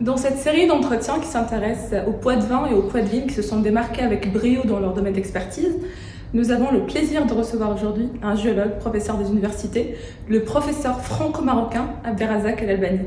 Dans cette série d'entretiens qui s'intéresse au poids de vin et au poids de vigne qui se sont démarqués avec brio dans leur domaine d'expertise, nous avons le plaisir de recevoir aujourd'hui un géologue, professeur des universités, le professeur franco-marocain Abderrazak El Albani.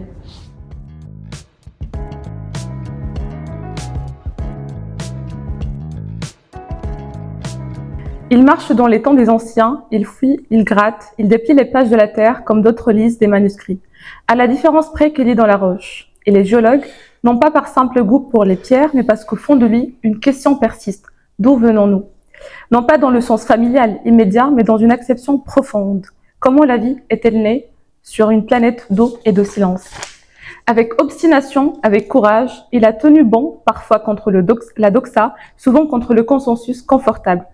Il marche dans les temps des anciens, il fouille, il gratte, il déplie les pages de la terre comme d'autres lisent des manuscrits, à la différence près qu'il lit dans la roche. Et les géologues, non pas par simple goût pour les pierres, mais parce qu'au fond de lui, une question persiste. D'où venons-nous? Non pas dans le sens familial, immédiat, mais dans une acception profonde. Comment la vie est-elle née sur une planète d'eau et de silence? Avec obstination, avec courage, il a tenu bon, parfois contre la doxa, souvent contre le consensus confortable.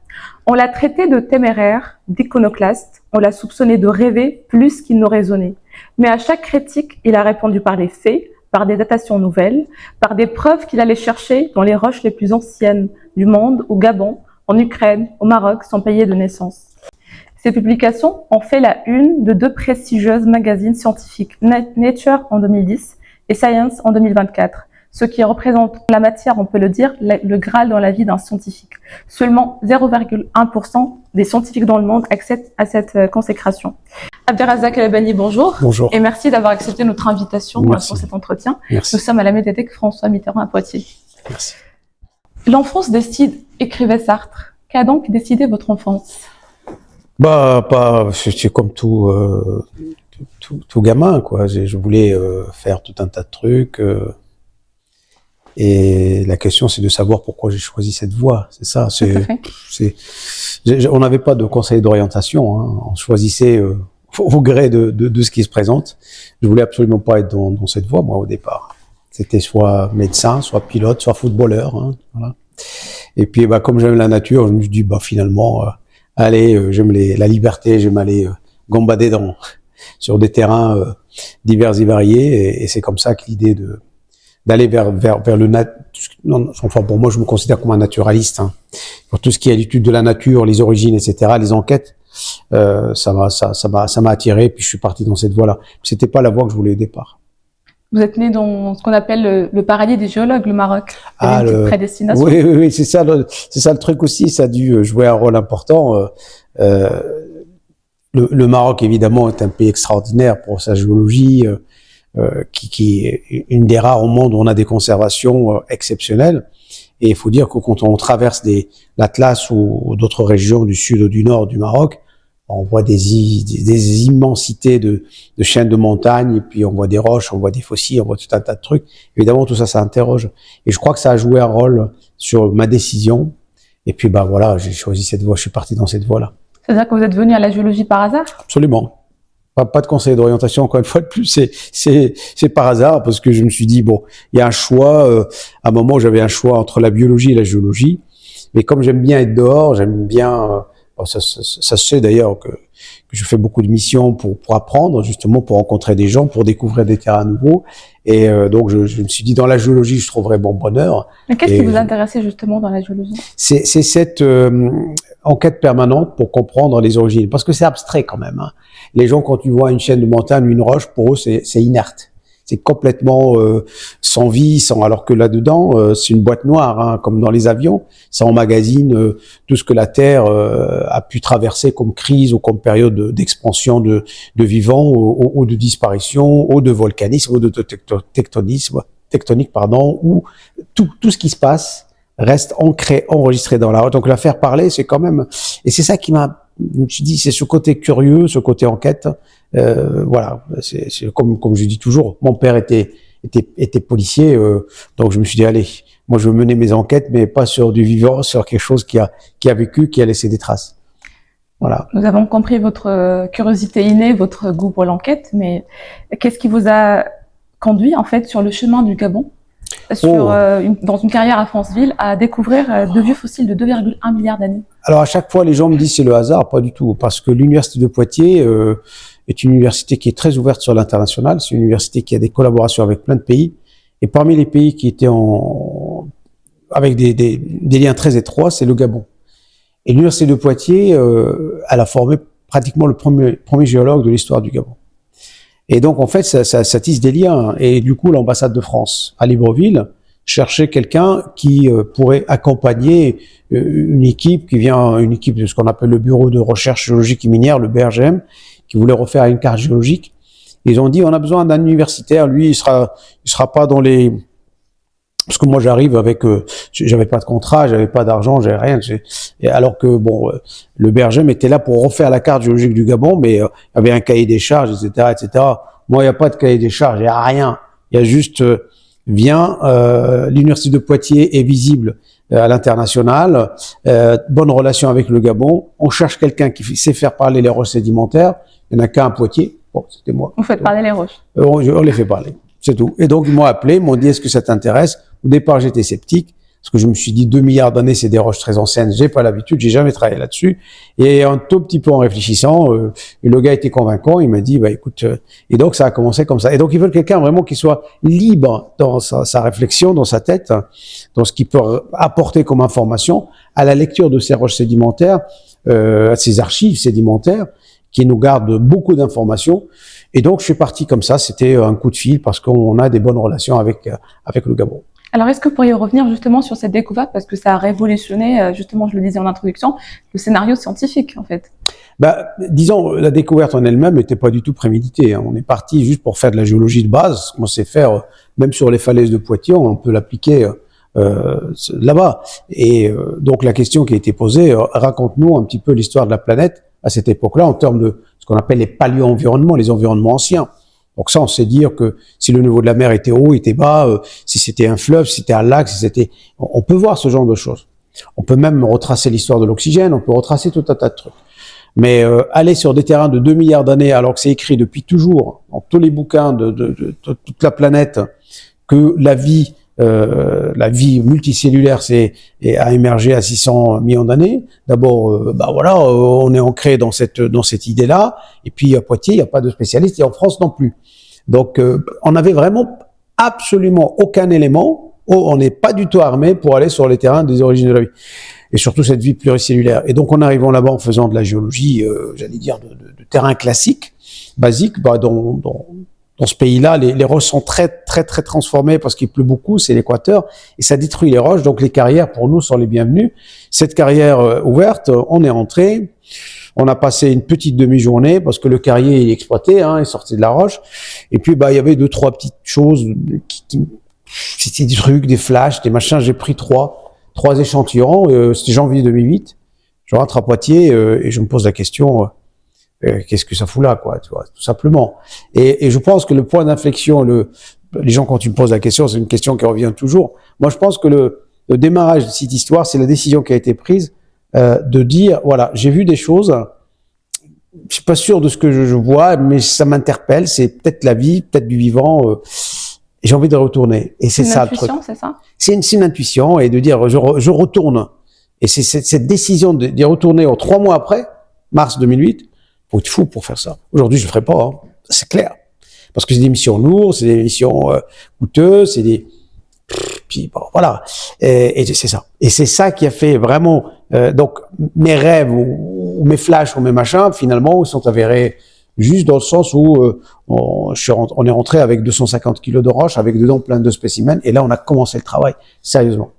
On l'a traité de téméraire, d'iconoclaste, on l'a soupçonné de rêver plus qu'il ne raisonnait. Mais à chaque critique, il a répondu par les faits, par des datations nouvelles, par des preuves qu'il allait chercher dans les roches les plus anciennes du monde, au Gabon, en Ukraine, au Maroc, son pays de naissance. Ces publications ont fait la une de deux prestigieuses magazines scientifiques, Nature en 2010 et Science en 2024, ce qui représente la matière, on peut le dire, le Graal dans la vie d'un scientifique. Seulement 0,1% des scientifiques dans le monde accèdent à cette consécration. Abderrazak El Albani, bonjour. Bonjour. Et merci d'avoir accepté notre invitation pour cet entretien. Merci. Nous sommes à la médiathèque François Mitterrand à Poitiers. Merci. L'enfance décide, écrivait Sartre. Qu'a donc décidé votre enfance? C'est comme tout gamin, quoi. Je voulais faire tout un tas de trucs. Et la question, c'est de savoir pourquoi j'ai choisi cette voie. C'est ça. On n'avait pas de conseil d'orientation. Hein. On choisissait au gré de ce qui se présente. Je voulais absolument pas être dans cette voie, moi, au départ. C'était soit médecin, soit pilote, soit footballeur. Hein, voilà. Et puis, comme j'aime la nature, je me suis dit, finalement, allez, j'aime la liberté, j'aime aller gambader sur des terrains divers et variés. Et c'est comme ça que l'idée d'aller vers le enfin, pour moi, je me considère comme un naturaliste. Hein. Pour tout ce qui est l'étude de la nature, les origines, etc., les enquêtes, ça m'a attiré. Puis je suis parti dans cette voie-là. C'était pas la voie que je voulais au départ. Vous êtes né dans ce qu'on appelle le paradis des géologues, le Maroc. Une petite prédestination. Oui, c'est ça le truc aussi. Ça a dû jouer un rôle important. Le Maroc, évidemment, est un pays extraordinaire pour sa géologie, qui est une des rares au monde où on a des conservations exceptionnelles. Et il faut dire que quand on traverse l'Atlas ou d'autres régions du sud ou du nord du Maroc, on voit des immensités de chaînes de montagnes, et puis on voit des roches, on voit des fossiles, on voit tout un tas de trucs. Évidemment, tout ça, ça interroge. Et je crois que ça a joué un rôle sur ma décision. Et puis, voilà, j'ai choisi cette voie, je suis parti dans cette voie-là. C'est-à-dire que vous êtes venu à la géologie par hasard? Absolument. Pas de conseil d'orientation, encore une fois de plus, c'est par hasard, parce que je me suis dit, il y a un choix, à un moment, j'avais un choix entre la biologie et la géologie. Mais comme j'aime bien être dehors, j'aime bien, ça se sait d'ailleurs que je fais beaucoup de missions pour apprendre, justement, pour rencontrer des gens, pour découvrir des terrains nouveaux. Et donc, je me suis dit, dans la géologie, je trouverais mon bonheur. Mais qu'est-ce qui vous intéressait justement dans la géologie? C'est cette enquête permanente pour comprendre les origines, parce que c'est abstrait quand même. Hein. Les gens, quand ils voient une chaîne de montagne ou une roche, pour eux, c'est inerte. C'est complètement sans vie, alors que là-dedans, c'est une boîte noire, hein, comme dans les avions. Ça emmagasine tout ce que la Terre a pu traverser comme crise ou comme période d'expansion de vivants ou de disparition, ou de volcanisme, ou de tectonique, où tout ce qui se passe reste ancré, enregistré dans la roche. Donc la faire parler, c'est quand même... Et c'est ça qui je me suis dit, c'est ce côté curieux, ce côté enquête. Voilà, c'est comme je dis toujours, mon père était policier, donc je me suis dit, allez, moi je veux mener mes enquêtes, mais pas sur du vivant, sur quelque chose qui a vécu, qui a laissé des traces. Voilà. Nous avons compris votre curiosité innée, votre goût pour l'enquête, mais qu'est-ce qui vous a conduit en fait sur le chemin du Gabon, dans une carrière à Franceville, à découvrir de vieux fossiles de 2,1 milliards d'années? Alors à chaque fois, les gens me disent c'est le hasard, pas du tout, parce que l'université de Poitiers est une université qui est très ouverte sur l'international. C'est une université qui a des collaborations avec plein de pays, et parmi les pays qui étaient avec des liens très étroits, c'est le Gabon. Et l'université de Poitiers, elle a formé pratiquement le premier géologue de l'histoire du Gabon. Et donc, en fait, ça tisse des liens. Et du coup, l'ambassade de France à Libreville cherchait quelqu'un qui pourrait accompagner une équipe une équipe de ce qu'on appelle le Bureau de recherche géologique et minière, le BRGM, qui voulait refaire une carte géologique. Ils ont dit, on a besoin d'un universitaire. Lui, il sera pas dans les... Parce que moi, j'arrive avec... j'avais pas de contrat, j'avais pas d'argent, j'avais rien. Alors que, bon, le BRGM était là pour refaire la carte géologique du Gabon, mais il y avait un cahier des charges, etc., etc. Moi, il n'y a pas de cahier des charges, il n'y a rien. Il y a juste... l'université de Poitiers est visible à l'international, bonne relation avec le Gabon. On cherche quelqu'un qui sait faire parler les roches sédimentaires. Il n'y en a qu'un à Poitiers. Bon, c'était moi. Vous faites parler les roches. On les fait parler, c'est tout. Et donc, ils m'ont appelé, ils m'ont dit, est-ce que ça t'intéresse? Au départ, j'étais sceptique, parce que je me suis dit, 2 milliards d'années, c'est des roches très anciennes. J'ai pas l'habitude, j'ai jamais travaillé là-dessus. Et un tout petit peu en réfléchissant, le gars était convaincant, il m'a dit, bah écoute, et donc ça a commencé comme ça. Et donc, ils veulent quelqu'un vraiment qui soit libre dans sa réflexion, dans sa tête, dans ce qu'il peut apporter comme information à la lecture de ces roches sédimentaires, à ces archives sédimentaires, qui nous gardent beaucoup d'informations. Et donc, je suis parti comme ça. C'était un coup de fil parce qu'on a des bonnes relations avec le Gabon. Alors, est-ce que vous pourriez revenir justement sur cette découverte, parce que ça a révolutionné, justement, je le disais en introduction, le scénario scientifique, en fait. Disons, la découverte en elle-même n'était pas du tout préméditée. On est parti juste pour faire de la géologie de base. On sait faire, même sur les falaises de Poitiers, on peut l'appliquer là-bas. Et donc, la question qui a été posée, raconte-nous un petit peu l'histoire de la planète à cette époque-là, en termes de ce qu'on appelle les paléo-environnements, les environnements anciens. Donc ça, on sait dire que si le niveau de la mer était haut, était bas, si c'était un fleuve, si c'était un lac, si c'était... On peut voir ce genre de choses. On peut même retracer l'histoire de l'oxygène, on peut retracer tout un tas de trucs. Mais aller sur des terrains de 2 milliards d'années, alors que c'est écrit depuis toujours, dans tous les bouquins de toute la planète, que la vie multicellulaire a émergé à 600 millions d'années. D'abord, on est ancré dans cette idée-là. Et puis à Poitiers, il n'y a pas de spécialistes, et en France non plus. Donc, on n'avait vraiment absolument aucun élément. On n'est pas du tout armé pour aller sur les terrains des origines de la vie. Et surtout cette vie pluricellulaire. Et donc, en arrivant là-bas en faisant de la géologie, j'allais dire de terrain classique, basique, dans ce pays-là, les roches sont très, très, très transformées parce qu'il pleut beaucoup, c'est l'équateur, et ça détruit les roches. Donc, les carrières, pour nous, sont les bienvenues. Cette carrière ouverte, on est entré. On a passé une petite demi-journée parce que le carrier il est exploité, il sortait de la roche. Et puis, il y avait 2-3 petites choses c'était des trucs, des flashs, des machins. J'ai pris trois échantillons. C'était janvier 2008. Je rentre à Poitiers et je me pose la question... qu'est-ce que ça fout là, quoi, tu vois, tout simplement. Et je pense que le point d'inflexion, les gens quand tu me poses la question, c'est une question qui revient toujours. Moi, je pense que le démarrage de cette histoire, c'est la décision qui a été prise de dire, voilà, j'ai vu des choses, je suis pas sûr de ce que je vois, mais ça m'interpelle, c'est peut-être la vie, peut-être du vivant, et j'ai envie de retourner. Et c'est ça le truc. C'est ça? C'est une intuition, et de dire, je retourne. Et c'est cette décision d'y retourner 3 mois après, mars 2008, faut être fou pour faire ça. Aujourd'hui, je le ferai pas, c'est clair. Parce que c'est des missions lourdes, c'est des missions coûteuses, c'est des... Puis bon, voilà. Et c'est ça. Et c'est ça qui a fait vraiment... donc, mes rêves ou mes flashs ou mes machins, finalement, sont avérés juste dans le sens où on est rentré avec 250 kilos de roches, avec dedans plein de spécimens, et là, on a commencé le travail, sérieusement.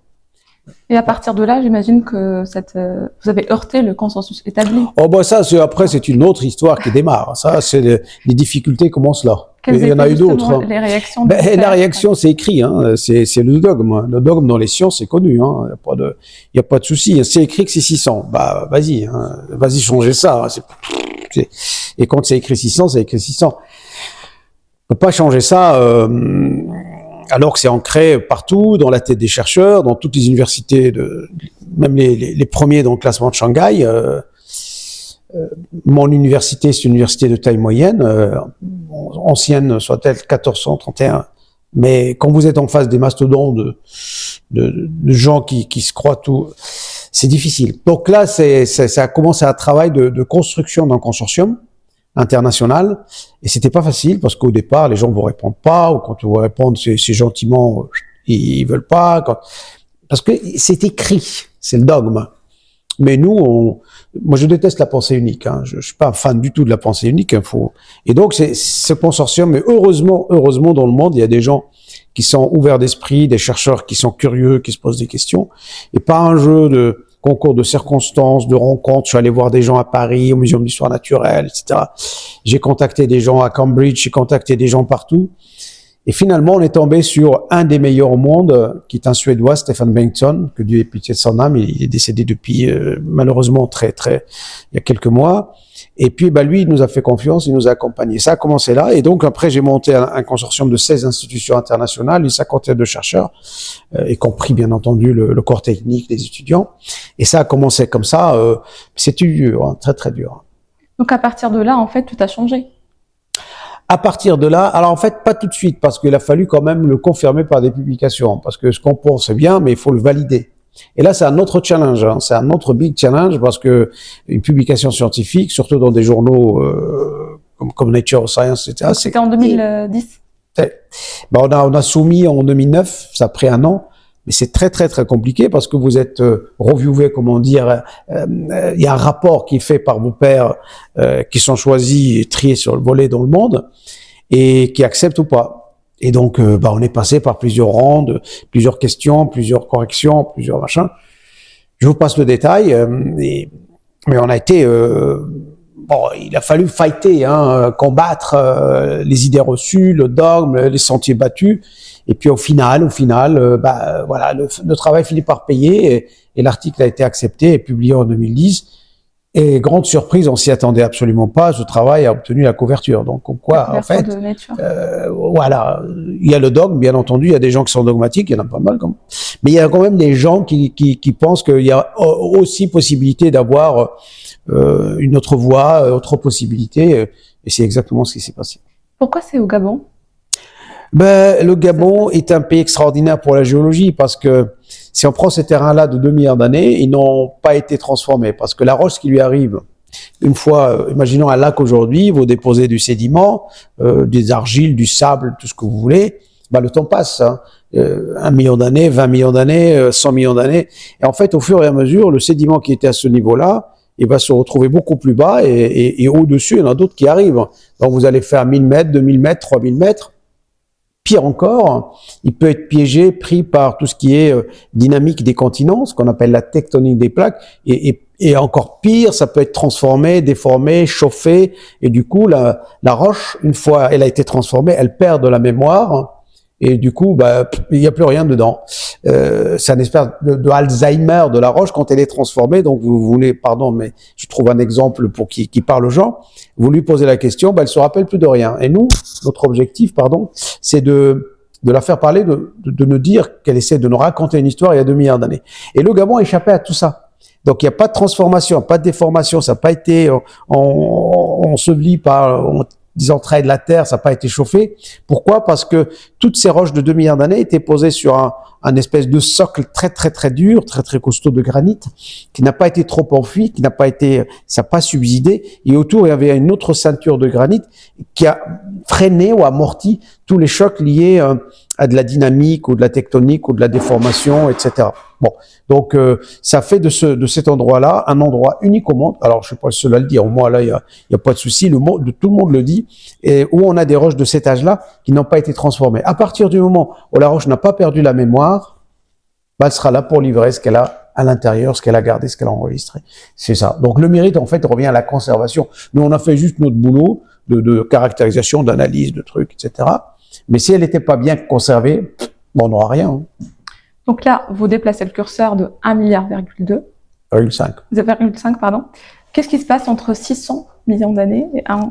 Et à partir de là, j'imagine que vous avez heurté le consensus établi. Ça, après, c'est une autre histoire qui démarre. Ça, c'est les difficultés commencent là. Quelles il y en a eu étaient d'autres. justement les réactions La réaction, c'est écrit. C'est le dogme. Le dogme dans les sciences, c'est connu. Il y a pas de souci. C'est écrit que c'est 600. Vas-y. Vas-y, changez ça. Et quand c'est écrit 600, c'est écrit 600. On peut pas changer ça. Alors que c'est ancré partout, dans la tête des chercheurs, dans toutes les universités, même les premiers dans le classement de Shanghai. Mon université, c'est une université de taille moyenne, ancienne soit-elle 1431. Mais quand vous êtes en face des mastodontes de gens qui se croient tout, c'est difficile. Donc là, ça a commencé un travail de construction d'un consortium international, et c'était pas facile parce qu'au départ les gens vous répondent pas, ou quand vous répondent c'est gentiment, ils veulent pas, parce que c'est écrit, c'est le dogme. Mais nous, moi je déteste la pensée unique. Hein. Je suis pas un fan du tout de la pensée unique. Hein, Et donc c'est ce consortium. Mais heureusement dans le monde, il y a des gens qui sont ouverts d'esprit, des chercheurs qui sont curieux, qui se posent des questions, et pas un jeu de concours de circonstances, de rencontres. Je suis allé voir des gens à Paris, au Muséum d'histoire naturelle, etc. J'ai contacté des gens à Cambridge, j'ai contacté des gens partout. Et finalement, on est tombé sur un des meilleurs au monde, qui est un Suédois, Stefan Bengtsson, que Dieu ait pitié de son âme. Il est décédé depuis, malheureusement, il y a quelques mois. Et puis, lui, il nous a fait confiance, il nous a accompagnés. Ça a commencé là. Et donc, après, j'ai monté un consortium de 16 institutions internationales, une cinquantaine de chercheurs, y compris, bien entendu, le corps technique des étudiants. Et ça a commencé comme ça. C'était dur, hein, très, très dur. Donc, à partir de là, en fait, tout a changé. À partir de là, alors en fait, pas tout de suite, parce qu'il a fallu quand même le confirmer par des publications. Parce que ce qu'on pense, c'est bien, mais il faut le valider. Et là, c'est un autre challenge, hein. C'est un autre big challenge, parce que une publication scientifique, surtout dans des journaux comme Nature, Science, etc. C'était en 2010. On a soumis en 2009, ça a pris un an, mais c'est très très très compliqué parce que vous êtes reviewé, comment dire, il y a un rapport qui est fait par vos pairs qui sont choisis et triés sur le volet dans le monde et qui acceptent ou pas. Et donc, on est passé par plusieurs rounds, plusieurs questions, plusieurs corrections, plusieurs machins. Je vous passe le détail, mais on a été... il a fallu fighter, hein, combattre les idées reçues, le dogme, les sentiers battus. Et puis au final, le travail finit par payer et l'article a été accepté et publié en 2010. Et grande surprise, on s'y attendait absolument pas. Ce travail a obtenu la couverture. Donc, quoi, en fait, il y a le dogme, bien entendu. Il y a des gens qui sont dogmatiques, il y en a pas mal. Mais il y a quand même des gens qui pensent qu'il y a aussi possibilité d'avoir une autre voie, autre possibilité. Et c'est exactement ce qui s'est passé. Pourquoi c'est au Gabon? Le Gabon est un pays extraordinaire pour la géologie parce que si on prend ces terrains-là de 2 milliards d'années, ils n'ont pas été transformés parce que la roche qui lui arrive, une fois, imaginons un lac aujourd'hui, vous déposez du sédiment, des argiles, du sable, tout ce que vous voulez, le temps passe, hein. 1 million d'années, 20 millions d'années, 100 millions d'années. Et en fait, au fur et à mesure, le sédiment qui était à ce niveau-là, il va se retrouver beaucoup plus bas et au-dessus, il y en a d'autres qui arrivent. Donc vous allez faire 1000 mètres, 2000 mètres, 3000 mètres. Pire encore, il peut être piégé, pris par tout ce qui est dynamique des continents, ce qu'on appelle la tectonique des plaques, et encore pire, ça peut être transformé, déformé, chauffé, et du coup, la roche, une fois elle a été transformée, elle perd de la mémoire, et du coup, il n'y a plus rien dedans. C'est une espèce de Alzheimer de la roche quand elle est transformée. Donc, vous voulez, pardon, mais je trouve un exemple pour qui parle aux gens. Vous lui posez la question, elle se rappelle plus de rien. Et nous, notre objectif, c'est de la faire parler, de nous dire qu'elle essaie de nous raconter une histoire il y a 2 milliards d'années. Et le Gabon a échappé à tout ça. Donc, il n'y a pas de transformation, pas de déformation, ça n'a pas été enseveli par des entrailles de la terre, ça n'a pas été chauffé. Pourquoi? Parce que toutes ces roches de 2 milliards d'années étaient posées sur un espèce de socle très très très dur, très très costaud de granit, qui n'a pas été trop enfui, ça n'a pas subsidé, et autour il y avait une autre ceinture de granit qui a freiné ou amorti tous les chocs liés à de la dynamique ou de la tectonique ou de la déformation, etc. Bon, donc ça fait de cet endroit-là un endroit unique au monde. Alors je suis pas le seul à le dire. Moi là, il y a pas de souci. Tout le monde le dit. Et où on a des roches de cet âge-là qui n'ont pas été transformées. À partir du moment où la roche n'a pas perdu la mémoire, elle sera là pour livrer ce qu'elle a à l'intérieur, ce qu'elle a gardé, ce qu'elle a enregistré. C'est ça. Donc le mérite en fait revient à la conservation. Nous on a fait juste notre boulot de caractérisation, d'analyse, de trucs, etc. Mais si elle n'était pas bien conservée, on n'aura rien. Hein. Donc là, vous déplacez le curseur de 1,2 milliard. 0,5, pardon. Qu'est-ce qui se passe entre 600 millions d'années et 1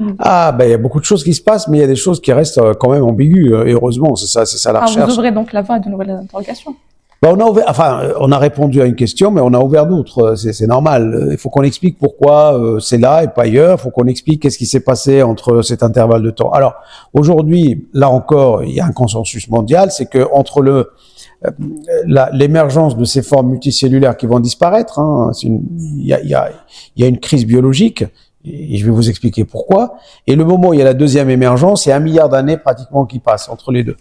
il y a beaucoup de choses qui se passent, mais il y a des choses qui restent quand même ambiguës, et heureusement, c'est ça la recherche. Vous ouvrez donc la voie à de nouvelles interrogations. On a répondu à une question, mais on a ouvert d'autres, c'est normal. Il faut qu'on explique pourquoi c'est là et pas ailleurs, il faut qu'on explique qu'est-ce qui s'est passé entre cet intervalle de temps. Alors, aujourd'hui, là encore, il y a un consensus mondial, c'est que entre l'émergence de ces formes multicellulaires qui vont disparaître, hein, il y a une crise biologique, et je vais vous expliquer pourquoi. Et le moment où il y a la deuxième émergence, c'est 1 milliard d'années pratiquement qui passent entre les deux.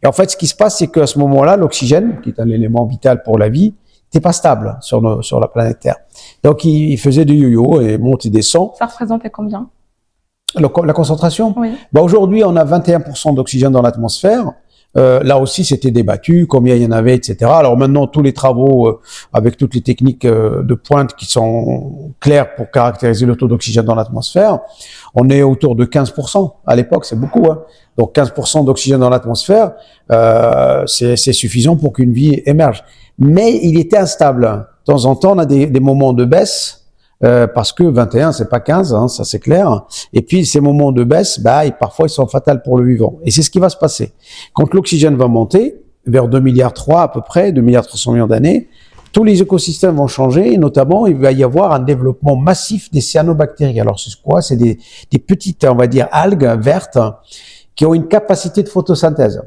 Et en fait, ce qui se passe, c'est qu'à ce moment-là, l'oxygène, qui est un élément vital pour la vie, n'était pas stable sur la planète Terre. Donc, il faisait du yo-yo et monte et descend. Ça représentait combien? La concentration? Oui. Bah, aujourd'hui, on a 21% d'oxygène dans l'atmosphère. Là aussi, c'était débattu, combien il y en avait, etc. Alors maintenant, tous les travaux avec toutes les techniques de pointe qui sont claires pour caractériser le taux d'oxygène dans l'atmosphère, on est autour de 15%. À l'époque, c'est beaucoup. Hein. Donc 15% d'oxygène dans l'atmosphère, c'est suffisant pour qu'une vie émerge. Mais il était instable. De temps en temps, on a des moments de baisse. Parce que 21, c'est pas 15, hein, ça c'est clair. Et puis ces moments de baisse, parfois ils sont fatals pour le vivant. Et c'est ce qui va se passer. Quand l'oxygène va monter, vers 2,3 milliards à peu près, 2,3 milliards d'années, tous les écosystèmes vont changer, et notamment il va y avoir un développement massif des cyanobactéries. Alors c'est quoi? C'est des petites, on va dire, algues vertes qui ont une capacité de photosynthèse.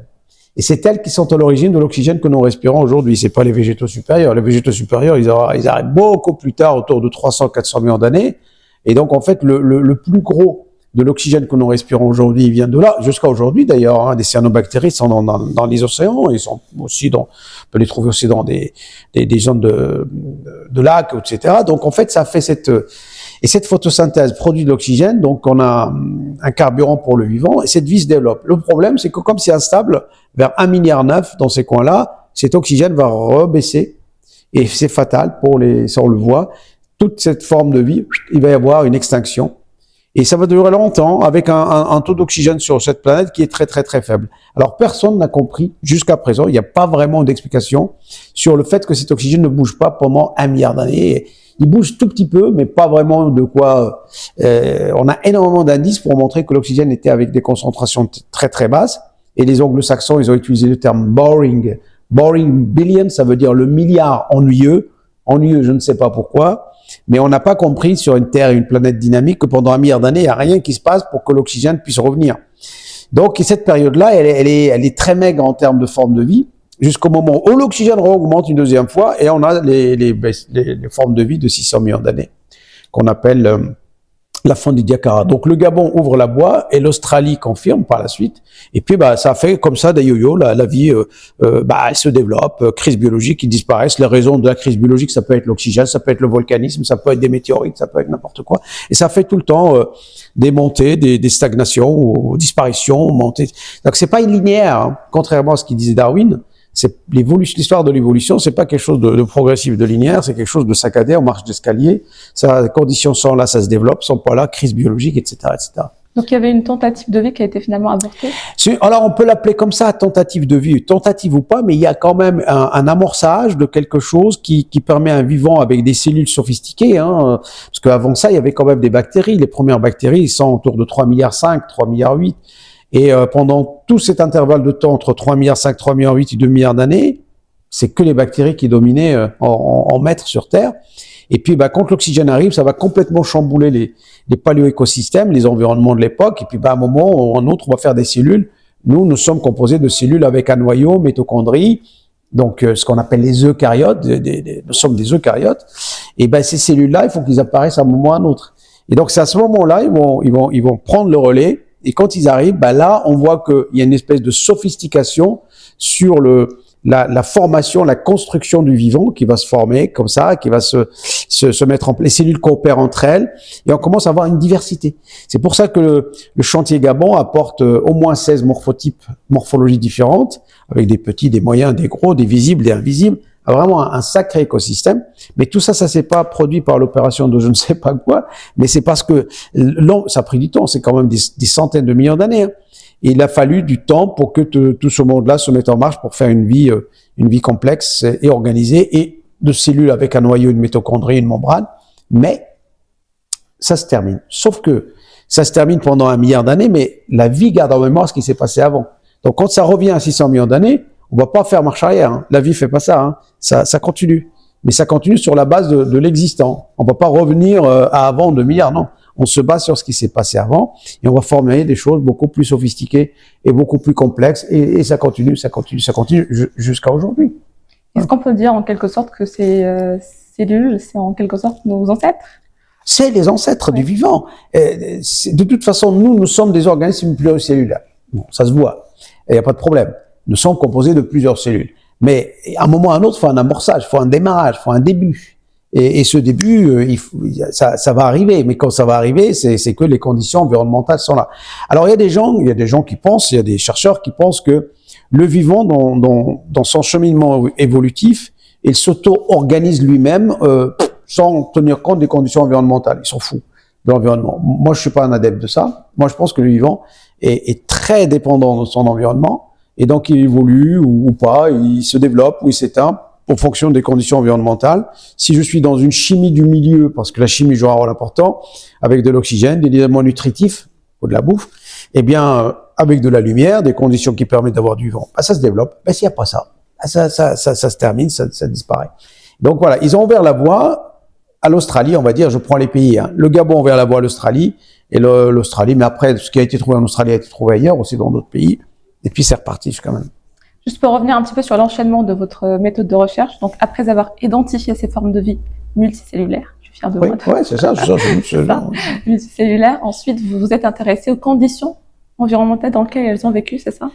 Et c'est elles qui sont à l'origine de l'oxygène que nous respirons aujourd'hui. C'est pas les végétaux supérieurs. Les végétaux supérieurs, ils arrivent beaucoup plus tard, autour de 300-400 millions d'années. Et donc, en fait, le plus gros de l'oxygène que nous respirons aujourd'hui, il vient de là. Jusqu'à aujourd'hui, d'ailleurs, hein, des cyanobactéries sont dans les océans. Ils sont aussi on peut les trouver aussi dans des zones de lacs, etc. Donc, en fait, ça fait cette photosynthèse produit de l'oxygène, donc on a un carburant pour le vivant, et cette vie se développe. Le problème, c'est que comme c'est instable, vers 1,9 milliard dans ces coins-là, cet oxygène va rebaisser, et c'est fatal ça on le voit, toute cette forme de vie, il va y avoir une extinction. Et ça va durer longtemps, avec un taux d'oxygène sur cette planète qui est très très très faible. Alors personne n'a compris, jusqu'à présent, il n'y a pas vraiment d'explication sur le fait que cet oxygène ne bouge pas pendant 1 milliard d'années. Il bouge tout petit peu, mais pas vraiment de quoi. On a énormément d'indices pour montrer que l'oxygène était avec des concentrations très très basses. Et les anglo-saxons, ils ont utilisé le terme boring. Boring billion, ça veut dire le milliard ennuyeux. Ennuyeux, je ne sais pas pourquoi. Mais on n'a pas compris sur une Terre et une planète dynamique que pendant 1 milliard d'années, il n'y a rien qui se passe pour que l'oxygène puisse revenir. Donc, cette période-là, elle est très maigre en termes de forme de vie, jusqu'au moment où l'oxygène augmente une deuxième fois et on a les formes de vie de 600 millions d'années, qu'on appelle la fin du Diacara. Donc le Gabon ouvre la voie et l'Australie confirme par la suite. Et puis ça fait comme ça des yo-yo. La vie elle se développe, crise biologique qui disparaissent. Les raisons de la crise biologique, ça peut être l'oxygène, ça peut être le volcanisme, ça peut être des météorites, ça peut être n'importe quoi. Et ça fait tout le temps des montées, des stagnations, ou disparitions, montées. Donc c'est pas linéaire, hein, contrairement à ce qu'il disait Darwin. C'est l'histoire de l'évolution, c'est pas quelque chose de progressif, de linéaire, c'est quelque chose de saccadé, en marche d'escalier. Ça, conditions sont là, ça se développe, sont pas là, crise biologique, etc., etc. Donc il y avait une tentative de vie qui a été finalement avortée. Alors on peut l'appeler comme ça, tentative de vie, tentative ou pas, mais il y a quand même un amorçage de quelque chose qui permet à un vivant avec des cellules sophistiquées, hein, parce qu'avant ça il y avait quand même des bactéries. Les premières bactéries ils sont autour de 3,5 milliards, 3,8 milliards. Et pendant tout cet intervalle de temps, entre 3,5 milliards, 3,8 milliards et 2 milliards d'années, c'est que les bactéries qui dominaient en maîtres sur Terre. Et puis, quand l'oxygène arrive, ça va complètement chambouler les paléoécosystèmes, les environnements de l'époque. Et puis, à un moment ou un autre, on va faire des cellules. Nous sommes composés de cellules avec un noyau, mitochondries, donc ce qu'on appelle les eucaryotes. Nous sommes des eucaryotes. Et ces cellules-là, il faut qu'ils apparaissent à un moment ou à un autre. Et donc, c'est à ce moment-là, ils vont prendre le relais. Et quand ils arrivent, là, on voit qu'il y a une espèce de sophistication sur la formation, la construction du vivant qui va se former comme ça, qui va se mettre en place. Les cellules coopèrent entre elles et on commence à avoir une diversité. C'est pour ça que le chantier Gabon apporte au moins 16 morphologies différentes, avec des petits, des moyens, des gros, des visibles, des invisibles. Vraiment un sacré écosystème, mais tout ça s'est pas produit par l'opération de je ne sais pas quoi, mais c'est parce que ça a pris du temps, c'est quand même des centaines de millions d'années. Hein. Et il a fallu du temps pour que tout ce monde-là se mette en marche pour faire une vie complexe et organisée, et de cellules avec un noyau, une mitochondrie, une membrane, mais ça se termine. Sauf que ça se termine pendant 1 milliard d'années, mais la vie garde en mémoire ce qui s'est passé avant. Donc quand ça revient à 600 millions d'années, on va pas faire marche arrière. Hein. La vie fait pas ça. Hein. Ça continue. Mais ça continue sur la base de l'existant. On va pas revenir à avant 2 milliards. Non. On se base sur ce qui s'est passé avant et on va former des choses beaucoup plus sophistiquées et beaucoup plus complexes. Et ça continue jusqu'à aujourd'hui. Est-ce qu'on peut dire en quelque sorte que ces cellules, c'est en quelque sorte nos ancêtres? C'est les ancêtres du vivant. De toute façon, nous sommes des organismes pluricellulaires. Bon, ça se voit. Il n'y a pas de problème. Nous sommes composés de plusieurs cellules. Mais à un moment ou à un autre, il faut un amorçage, il faut un démarrage, il faut un début. Et ce début, ça va arriver. Mais quand ça va arriver, c'est que les conditions environnementales sont là. Alors il y a des gens qui pensent, il y a des chercheurs qui pensent que le vivant, dans son cheminement évolutif, il s'auto-organise lui-même sans tenir compte des conditions environnementales. Ils s'en foutent de l'environnement. Moi, je suis pas un adepte de ça. Moi, je pense que le vivant est très dépendant de son environnement. Et donc, il évolue ou pas, il se développe ou il s'éteint en fonction des conditions environnementales. Si je suis dans une chimie du milieu, parce que la chimie joue un rôle important, avec de l'oxygène, des éléments nutritifs, ou de la bouffe, eh bien, avec de la lumière, des conditions qui permettent d'avoir du vent, ça se développe. S'il n'y a pas ça, ça se termine, ça disparaît. Donc voilà, ils ont ouvert la voie à l'Australie, on va dire, je prends les pays. Le Gabon a ouvert la voie à l'Australie, et l'Australie, mais après, ce qui a été trouvé en Australie a été trouvé ailleurs, aussi dans d'autres pays. Et puis c'est reparti quand même. Juste pour revenir un petit peu sur l'enchaînement de votre méthode de recherche, donc après avoir identifié ces formes de vie multicellulaires, je suis fière de moi. Oui, c'est ça. Multicellulaires, ensuite vous vous êtes intéressé aux conditions environnementales dans lesquelles elles ont vécu, c'est ça?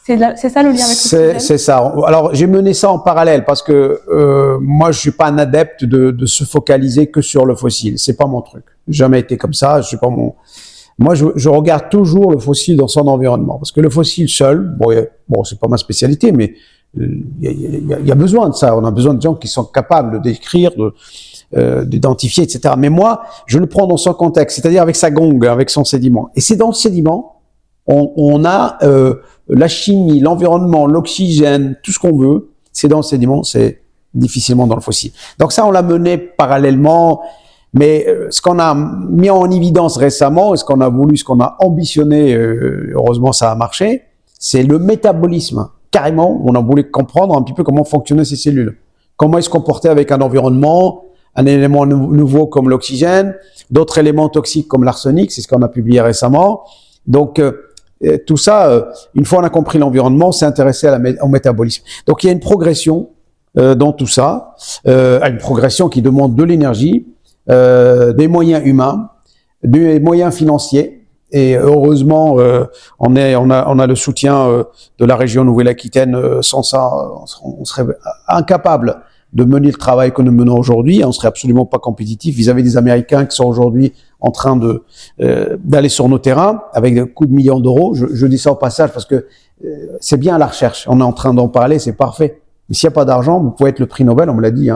C'est ça le lien avec l'oxygène? C'est ça. Alors j'ai mené ça en parallèle parce que moi je suis pas un adepte de se focaliser que sur le fossile. C'est pas mon truc. J'ai jamais été comme ça. Je suis pas mon. Moi, je regarde toujours le fossile dans son environnement, parce que le fossile seul, bon, c'est pas ma spécialité, mais il y a besoin de ça. On a besoin de gens qui sont capables de décrire, d'identifier, etc. Mais moi, je le prends dans son contexte, c'est-à-dire avec sa gongue, avec son sédiment. Et c'est dans le sédiment, on a la chimie, l'environnement, l'oxygène, tout ce qu'on veut. C'est dans le sédiment, c'est difficilement dans le fossile. Donc ça, on l'a mené parallèlement. Mais ce qu'on a mis en évidence récemment, et ce qu'on a voulu, ce qu'on a ambitionné, heureusement ça a marché, c'est le métabolisme. Carrément, on a voulu comprendre un petit peu comment fonctionnaient ces cellules. Comment ils se comportaient avec un environnement, un élément nouveau comme l'oxygène, d'autres éléments toxiques comme l'arsenic, c'est ce qu'on a publié récemment. Donc tout ça, une fois on a compris l'environnement, on s'est intéressé au métabolisme. Donc il y a une progression dans tout ça, une progression qui demande de l'énergie, des moyens humains, des moyens financiers, et heureusement on a le soutien de la région Nouvelle-Aquitaine. Sans ça, on serait incapable de mener le travail que nous menons aujourd'hui. On serait absolument pas compétitif vis-à-vis des Américains qui sont aujourd'hui en train d'aller sur nos terrains avec des coûts de millions d'euros. Je dis ça au passage parce que c'est bien la recherche. On est en train d'en parler, c'est parfait. Mais s'il n'y a pas d'argent, vous pouvez être le prix Nobel, on me l'a dit,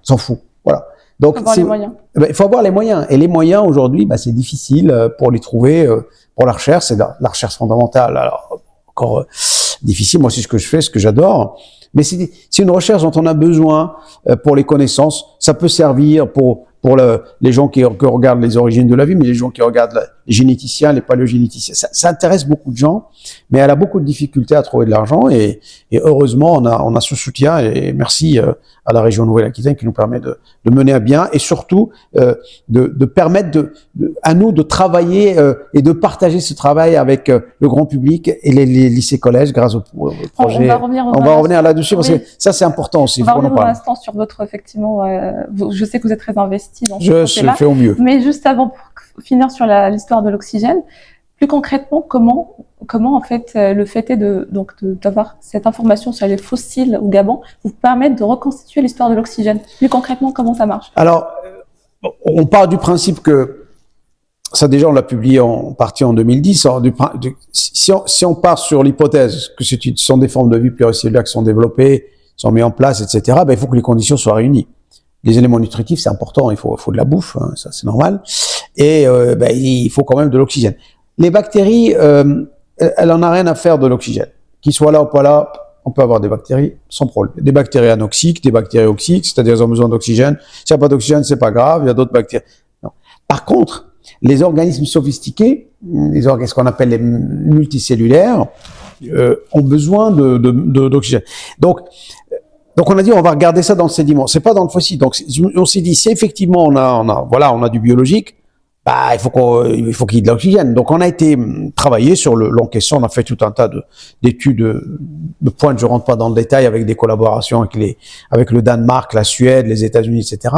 s'en fout. Voilà. Donc, il faut avoir les moyens. Il faut avoir les moyens. Et les moyens, aujourd'hui, c'est difficile pour les trouver. Pour la recherche, c'est la recherche fondamentale. Alors, encore difficile. Moi, c'est ce que je fais, ce que j'adore. Mais c'est une recherche dont on a besoin pour les connaissances. Ça peut servir pour les gens qui regardent les origines de la vie, mais les gens qui regardent les généticiens, les paléogénéticiens. Ça intéresse beaucoup de gens, mais elle a beaucoup de difficultés à trouver de l'argent. Et heureusement, on a ce soutien. Et merci à la région Nouvelle-Aquitaine qui nous permet de mener à bien, et surtout de permettre à nous de travailler et de partager ce travail avec le grand public et les lycées-collèges grâce au projet. On va revenir là-dessus parce que ça c'est important aussi. On va revenir un instant sur votre, effectivement, je sais que vous êtes très investi dans ce projet-là. Je fais au mieux. Mais juste avant, pour finir sur l'histoire de l'oxygène, plus concrètement, comment en fait le fait est d'avoir cette information sur les fossiles au Gabon vous permettre de reconstituer l'histoire de l'oxygène. Plus concrètement, comment ça marche? Alors, on part du principe que ça, déjà, on l'a publié en partie en 2010. Si on part sur l'hypothèse que ce sont des formes de vie pluricellulaires qui sont développées, sont mises en place, etc., il faut que les conditions soient réunies. Les éléments nutritifs, c'est important. Il faut de la bouffe, ça c'est normal. Et il faut quand même de l'oxygène. Les bactéries, elles en ont rien à faire de l'oxygène. Qu'ils soient là ou pas là, on peut avoir des bactéries sans problème. Des bactéries anoxiques, des bactéries oxiques, c'est-à-dire elles ont besoin d'oxygène. S'il n'y a pas d'oxygène, c'est pas grave, il y a d'autres bactéries. Non. Par contre, les organismes sophistiqués, ce qu'on appelle les multicellulaires, ont besoin d'oxygène. Donc on a dit on va regarder ça dans le sédiment. C'est pas dans le fossile. Donc on s'est dit si effectivement on a du biologique, il faut qu'il y ait de l'oxygène. Donc on a été travailler sur l'encaissement. On a fait tout un tas d'études de pointe. Je rentre pas dans le détail, avec des collaborations avec le Danemark, la Suède, les États-Unis, etc.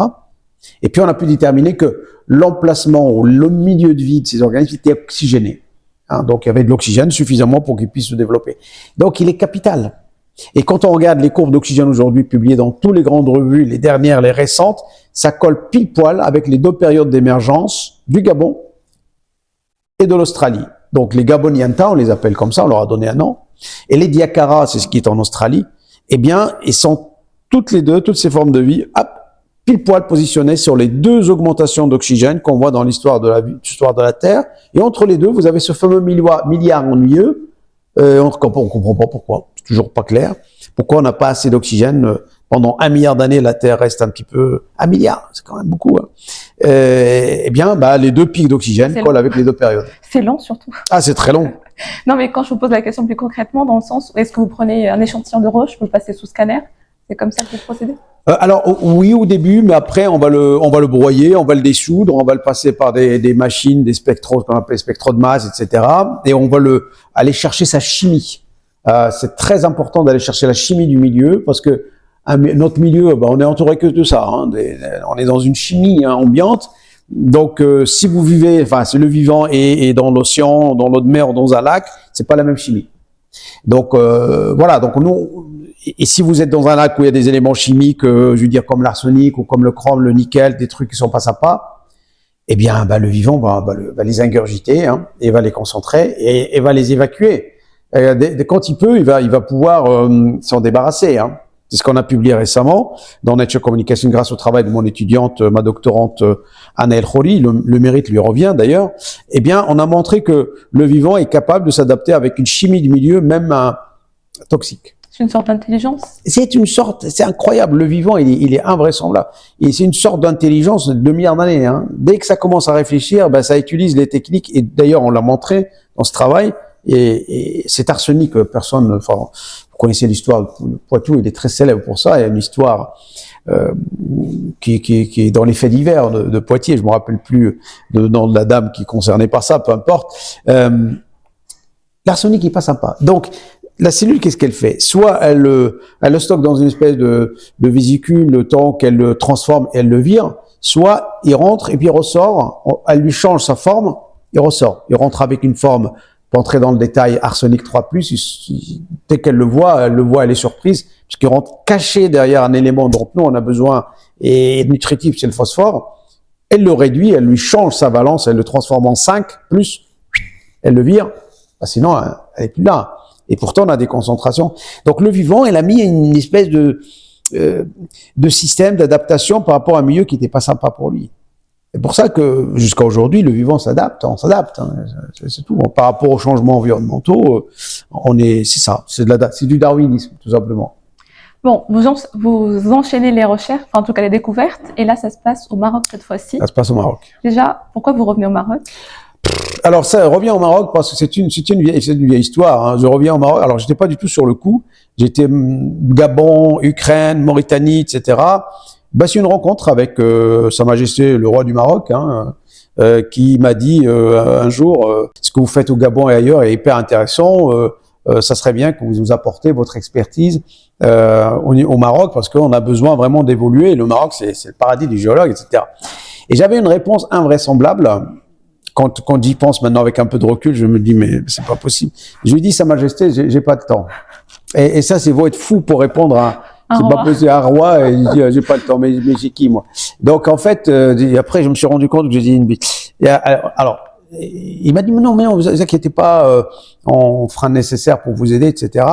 Et puis on a pu déterminer que l'emplacement ou le milieu de vie de ces organismes était oxygéné. Donc il y avait de l'oxygène suffisamment pour qu'ils puissent se développer. Donc il est capital. Et quand on regarde les courbes d'oxygène aujourd'hui publiées dans toutes les grandes revues, les dernières, les récentes, ça colle pile poil avec les deux périodes d'émergence du Gabon et de l'Australie. Donc les Gabonianta, on les appelle comme ça, on leur a donné un nom. Et les Diakara, c'est ce qui est en Australie, eh bien, ils sont toutes les deux, toutes ces formes de vie, hop, pile poil positionnées sur les deux augmentations d'oxygène qu'on voit dans l'histoire de la Terre. Et entre les deux, vous avez ce fameux milliard ennuyeux. On ne comprend pas pourquoi, c'est toujours pas clair. Pourquoi on n'a pas assez d'oxygène pendant 1 milliard d'années, la Terre reste un petit peu 1 milliard, c'est quand même beaucoup. Hein. Eh bien, les deux pics d'oxygène collent avec les deux périodes. C'est long surtout. Ah, c'est très long. Non, mais quand je vous pose la question plus concrètement, dans le sens où est-ce que vous prenez un échantillon de roche, vous le passez sous scanner, c'est comme ça que vous procédez? Alors oui au début, mais après on va le broyer, on va le dessoudre, on va le passer par des machines, des spectros qu'on appelle spectro de masse, etc. Et on va aller chercher sa chimie. C'est très important d'aller chercher la chimie du milieu parce que notre milieu, on est entouré que de ça. Hein, on est dans une chimie ambiante. Donc si vous vivez, si le vivant est dans l'océan, dans l'eau de mer ou dans un lac, c'est pas la même chimie. Donc voilà. Donc nous. Et si vous êtes dans un lac où il y a des éléments chimiques, je veux dire comme l'arsenic ou comme le chrome, le nickel, des trucs qui sont pas sympas, eh bien, le vivant va les ingurgiter, hein, et va les concentrer et va les évacuer. Quand il peut, il va pouvoir s'en débarrasser. Hein. C'est ce qu'on a publié récemment dans Nature Communication grâce au travail de mon étudiante, ma doctorante Anna El Khoury. Le mérite lui revient d'ailleurs. Eh bien, on a montré que le vivant est capable de s'adapter avec une chimie du milieu, même toxique. C'est une sorte d'intelligence. C'est incroyable. Le vivant, il est invraisemblable. Et c'est une sorte d'intelligence de 2 milliards d'années. Hein. Dès que ça commence à réfléchir, ça utilise les techniques. Et d'ailleurs, on l'a montré dans ce travail. Et cet arsenic, vous connaissez l'histoire de Poitou, il est très célèbre pour ça. Il y a une histoire qui est dans les faits divers de Poitiers. Je me rappelle plus le nom de la dame qui concernait par ça, peu importe. L'arsenic n'est pas sympa. Donc, la cellule, qu'est-ce qu'elle fait? Soit elle le stocke dans une espèce de vésicule le temps qu'elle le transforme et elle le vire, soit il rentre et puis il ressort, elle lui change sa forme, il ressort. Il rentre avec une forme, pour entrer dans le détail, arsenic 3+, dès qu'elle le voit, elle est surprise, puisqu'il rentre caché derrière un élément dont nous on a besoin et nutritif, c'est le phosphore. Elle le réduit, elle lui change sa valence, elle le transforme en 5+, elle le vire, sinon elle est plus là. Et pourtant, on a des concentrations. Donc, le vivant, il a mis une espèce de système d'adaptation par rapport à un milieu qui n'était pas sympa pour lui. C'est pour ça que, jusqu'à aujourd'hui, le vivant s'adapte. On s'adapte. Hein, c'est tout. Par rapport aux changements environnementaux, c'est ça. C'est du darwinisme, tout simplement. Bon, vous enchaînez les recherches, en tout cas les découvertes. Et là, ça se passe au Maroc cette fois-ci. Ça se passe au Maroc. Déjà, pourquoi vous revenez au Maroc? Alors ça revient au Maroc parce que c'est une vieille histoire. Hein. Je reviens au Maroc. Alors j'étais pas du tout sur le coup. J'étais Gabon, Ukraine, Mauritanie, etc. C'est une rencontre avec Sa Majesté le roi du Maroc, hein, qui m'a dit un jour ce que vous faites au Gabon et ailleurs est hyper intéressant. Ça serait bien que vous nous apportez votre expertise au Maroc parce qu'on a besoin vraiment d'évoluer. Le Maroc c'est le paradis du géologue, etc. Et j'avais une réponse invraisemblable. Quand j'y pense maintenant avec un peu de recul, je me dis mais c'est pas possible. Je lui dis Sa Majesté, j'ai pas de temps. Et ça c'est vous être fou pour répondre à c'est pas possible à un roi. Et il dit j'ai pas le temps, mais j'ai qui moi? Donc en fait après je me suis rendu compte que j'ai dit une bêtise. Alors il m'a dit mais non vous inquiétez pas, on fera le nécessaire pour vous aider, etc.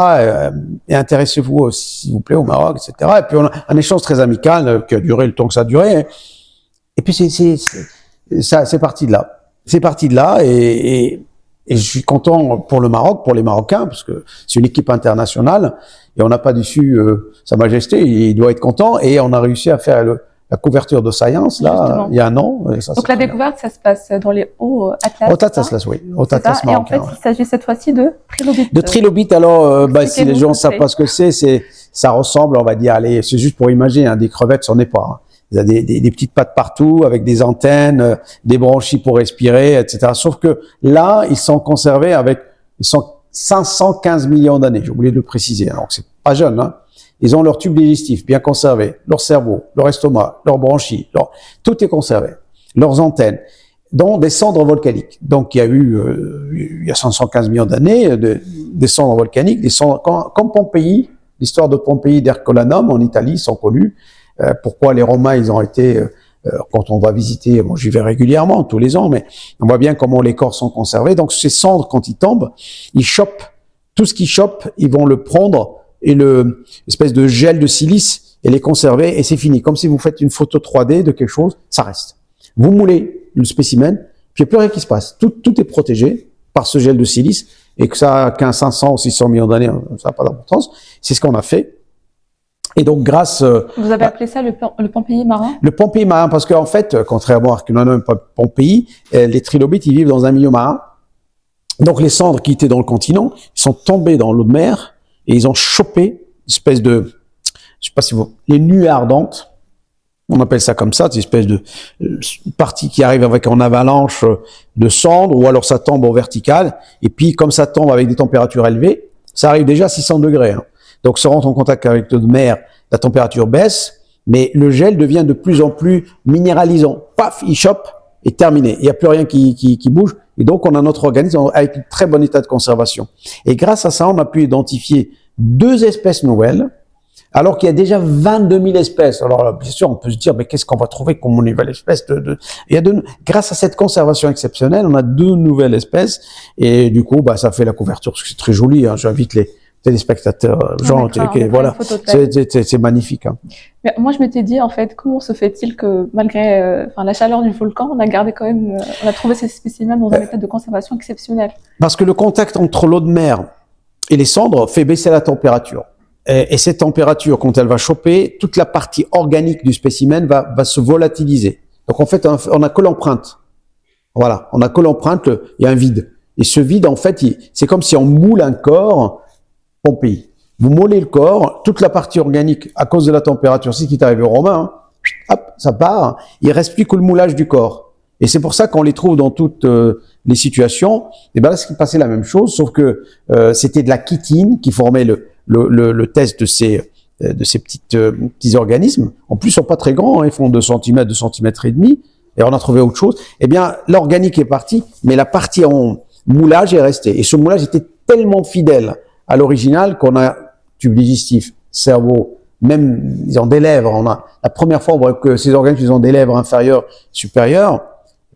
Et intéressez-vous s'il vous plaît au Maroc, etc. Et puis on a un échange très amical qui a duré le temps que ça a duré. Et puis c'est parti de là. C'est parti de là et je suis content pour le Maroc, pour les Marocains, parce que c'est une équipe internationale et on n'a pas déçu Sa Majesté, il doit être content et on a réussi à faire la couverture de Science là. Justement. Il y a un an. Ça, donc la découverte, ça se passe dans les hauts Atlas. Au Atlas, oui. Au Atlas marocain. Et en fait, il s'agit cette fois-ci de trilobite. De trilobite, alors, si les gens ne savent pas ce que ça ressemble, on va dire, allez, c'est juste pour imaginer, hein, des crevettes, c'en est pas. Hein. Il y a des petites pattes partout, avec des antennes, des branchies pour respirer, etc. Sauf que là, ils sont conservés ils sont 515 millions d'années. J'ai oublié de le préciser. Alors, c'est pas jeune, hein. Ils ont leur tube digestif bien conservé, leur cerveau, leur estomac, leurs branchies, tout est conservé. Leurs antennes, dont des cendres volcaniques. Donc, il y a 515 millions d'années, des cendres volcaniques, des cendres, comme Pompéi, L'histoire de Pompéi d'Herculanum en Italie sont connues. Pourquoi les Romains, ils ont été, quand on va visiter, moi j'y vais régulièrement, tous les ans, mais on voit bien comment les corps sont conservés. Donc ces cendres, quand ils tombent, ils chopent, tout ce qu'ils chopent, ils vont le prendre et espèce de gel de silice et les conserver et c'est fini. Comme si vous faites une photo 3D de quelque chose, ça reste. Vous moulez le spécimen, puis il n'y a plus rien qui se passe. Tout est protégé par ce gel de silice et que ça a 15, 500 ou 600 millions d'années, ça n'a pas d'importance. C'est ce qu'on a fait. Et donc, grâce... Vous avez appelé ça le Pompéi marin? Le Pompéi marin, parce qu'en fait, contrairement à Herculanum et Pompéi, les trilobites, ils vivent dans un milieu marin. Donc, les cendres qui étaient dans le continent sont tombées dans l'eau de mer et ils ont chopé une espèce de... Je sais pas si vous... Les nuées ardentes, on appelle ça comme ça, c'est une espèce de partie qui arrive avec en avalanche de cendres, ou alors ça tombe en vertical, et puis comme ça tombe avec des températures élevées, ça arrive déjà à 600 degrés. Hein. Donc, ça rentre en contact avec l'eau de mer, la température baisse, mais le gel devient de plus en plus minéralisant. Paf, il chope, et terminé. Il n'y a plus rien qui bouge. Et donc, on a notre organisme avec un très bon état de conservation. Et grâce à ça, on a pu identifier 2 espèces nouvelles, alors qu'il y a déjà 22 000 espèces. Alors, bien sûr, on peut se dire, mais qu'est-ce qu'on va trouver comme nouvelle espèce Il y a grâce à cette conservation exceptionnelle, on a 2 nouvelles espèces. Et du coup, ça fait la couverture, parce que c'est très joli. Hein. J'invite les téléspectateurs, voilà, c'est magnifique. Hein. Mais moi, je m'étais dit, en fait, comment se fait-il que malgré la chaleur du volcan, on a gardé quand même, on a trouvé ces spécimens dans un état de conservation exceptionnel? Parce que le contact entre l'eau de mer et les cendres fait baisser la température. Et cette température, quand elle va choper, toute la partie organique du spécimen va se volatiliser. Donc en fait, on n'a que l'empreinte. Voilà, on n'a que l'empreinte, il y a un vide. Et ce vide, en fait, c'est comme si on moule un corps Pompéi. Vous moulez le corps, toute la partie organique, à cause de la température, c'est ce qui est arrivé aux Romains, hein, hop, ça part, il reste plus que le moulage du corps. Et c'est pour ça qu'on les trouve dans toutes les situations. Et ben là, ce qui passait la même chose, sauf que c'était de la chitine qui formait le test de ces petits organismes. En plus, ils sont pas très grands, hein, ils font 2 cm, 2 cm et demi. Et on a trouvé autre chose. Eh bien, l'organique est parti, mais la partie en moulage est restée. Et ce moulage était tellement fidèle à l'original qu'on a tube digestif, cerveau, même ils ont des lèvres. La première fois on voit que ces organismes ils ont des lèvres inférieures, supérieures.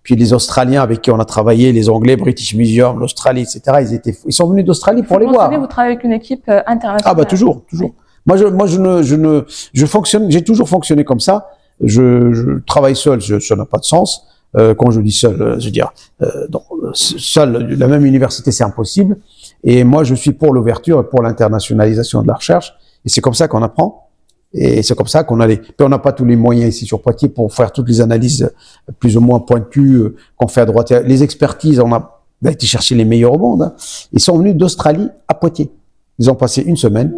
Puis les Australiens avec qui on a travaillé, les Anglais, British Museum, l'Australie, etc. Ils sont venus d'Australie pour les voir. Vous travaillez avec une équipe internationale. Ah toujours. Oui. Moi je fonctionne, j'ai toujours fonctionné comme ça. Je travaille seul, ça n'a pas de sens. Quand je dis seul, je veux dire, seul, la même université, c'est impossible. Et moi, je suis pour l'ouverture et pour l'internationalisation de la recherche. Et c'est comme ça qu'on apprend. Et c'est comme ça qu'on a puis on n'a pas tous les moyens ici sur Poitiers pour faire toutes les analyses plus ou moins pointues qu'on fait à droite. Les expertises, on a été chercher les meilleurs au monde. Hein. Ils sont venus d'Australie à Poitiers. Ils ont passé 1 semaine.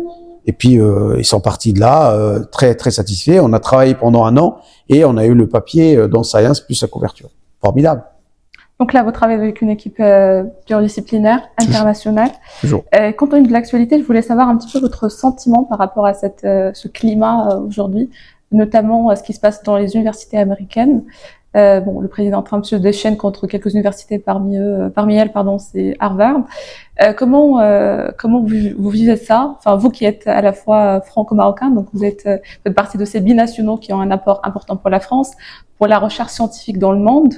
Et puis, ils sont partis de là, très, très satisfaits. On a travaillé pendant 1 an et on a eu le papier dans Science plus la couverture. Formidable. Donc là, vous travaillez avec une équipe pluridisciplinaire, internationale. Toujours. Compte tenu de l'actualité, je voulais savoir un petit peu votre sentiment par rapport à ce climat aujourd'hui, notamment ce qui se passe dans les universités américaines. Le président Trump se déchaîne contre quelques universités, parmi elles, c'est Harvard. Comment vous vivez ça? Enfin, vous qui êtes à la fois franco-marocain, donc vous faites partie de ces binationaux qui ont un apport important pour la France, pour la recherche scientifique dans le monde.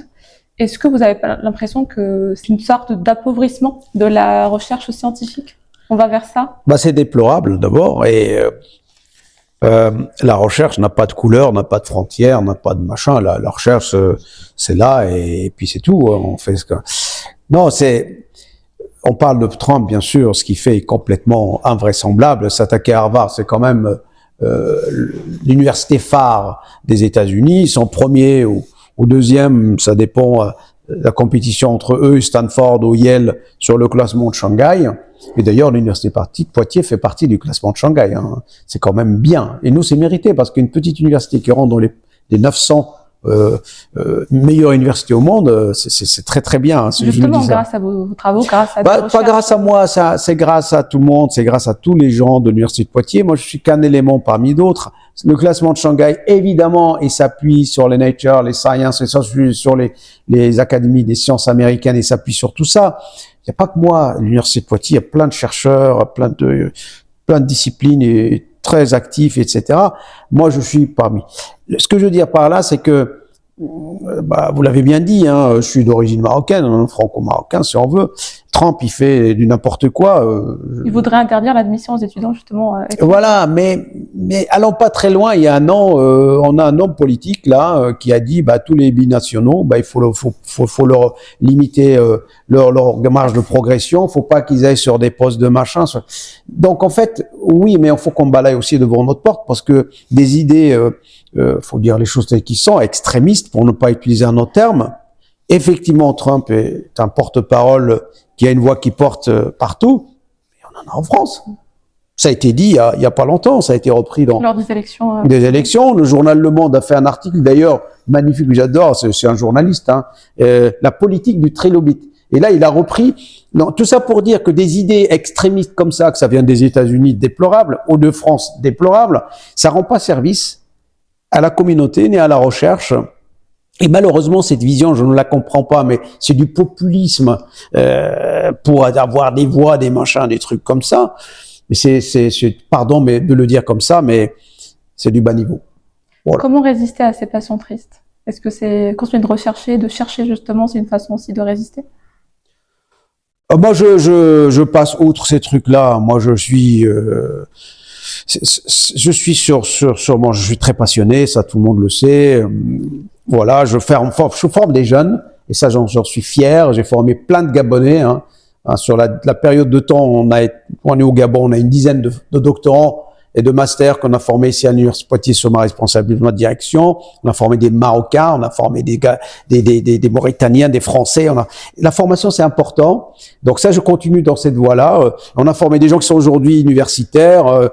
Est-ce que vous avez pas l'impression que c'est une sorte d'appauvrissement de la recherche scientifique? On va vers ça? C'est déplorable d'abord, et la recherche n'a pas de couleur, n'a pas de frontières, n'a pas de machin. La recherche, c'est là, et puis c'est tout. On fait ce que. Non, on parle de Trump, bien sûr. Ce qu'il fait est complètement invraisemblable. S'attaquer à Harvard, c'est quand même l'université phare des États-Unis. Son premier ou deuxième, ça dépend la compétition entre eux, Stanford ou Yale, sur le classement de Shanghai. Et d'ailleurs, l'université de Poitiers fait partie du classement de Shanghai. Hein. C'est quand même bien. Et nous, c'est mérité, parce qu'une petite université qui rentre dans les 900 meilleures universités au monde, c'est très très bien. Hein, justement, grâce à vos travaux, grâce à pas grâce à moi, c'est grâce à tout le monde, c'est grâce à tous les gens de l'université de Poitiers. Moi, je suis qu'un élément parmi d'autres. Le classement de Shanghai, évidemment, il s'appuie sur les Nature, les Science, et sur les académies des sciences américaines, et s'appuie sur tout ça. Il n'y a pas que moi. À l'université de Poitiers, il y a plein de chercheurs, plein de disciplines et très actif, etc. Moi, je suis parmi. Ce que je veux dire par là, c'est que, vous l'avez bien dit, hein, je suis d'origine marocaine, hein, franco-marocain, si on veut. Trump, il fait du n'importe quoi. Il voudrait interdire l'admission aux étudiants, justement. Voilà, mais allons pas très loin. Il y a un an, on a un homme politique là qui a dit, tous les binationaux, il faut leur limiter leur marge de progression. Faut pas qu'ils aillent sur des postes de machin. Donc en fait, oui, mais il faut qu'on balaye aussi devant notre porte parce que des idées, faut dire les choses telles qu'elles sont, extrémistes pour ne pas utiliser un autre terme. Effectivement, Trump est un porte-parole qui a une voix qui porte partout. Mais on en a en France. Ça a été dit il y a pas longtemps, ça a été repris lors des élections. Des élections. Le journal Le Monde a fait un article, d'ailleurs, magnifique, que j'adore, c'est un journaliste, la politique du trilobite. Et là, il a repris, tout ça pour dire que des idées extrémistes comme ça, que ça vient des États-Unis, déplorables, ou de France, déplorables, ça rend pas service à la communauté, ni à la recherche. Et malheureusement, cette vision, je ne la comprends pas, mais c'est du populisme pour avoir des voix, des machins, des trucs comme ça. Mais pardon mais de le dire comme ça, mais c'est du bas niveau. Voilà. Comment résister à ces passions tristes? Est-ce que c'est continuer de rechercher, de chercher justement, c'est une façon aussi de résister? Moi, je passe outre ces trucs-là. Moi, je suis sûrement, je suis très passionné, ça tout le monde le sait. Voilà, je forme des jeunes, et ça j'en suis fier. J'ai formé plein de Gabonais. Sur la période de temps, on est au Gabon, on a une dizaine de doctorants et de masters qu'on a formés ici à l'Université Poitiers sur ma responsabilité de direction. On a formé des Marocains, on a formé des Mauritaniens, des Français. La formation, c'est important. Donc ça, je continue dans cette voie-là. On a formé des gens qui sont aujourd'hui universitaires.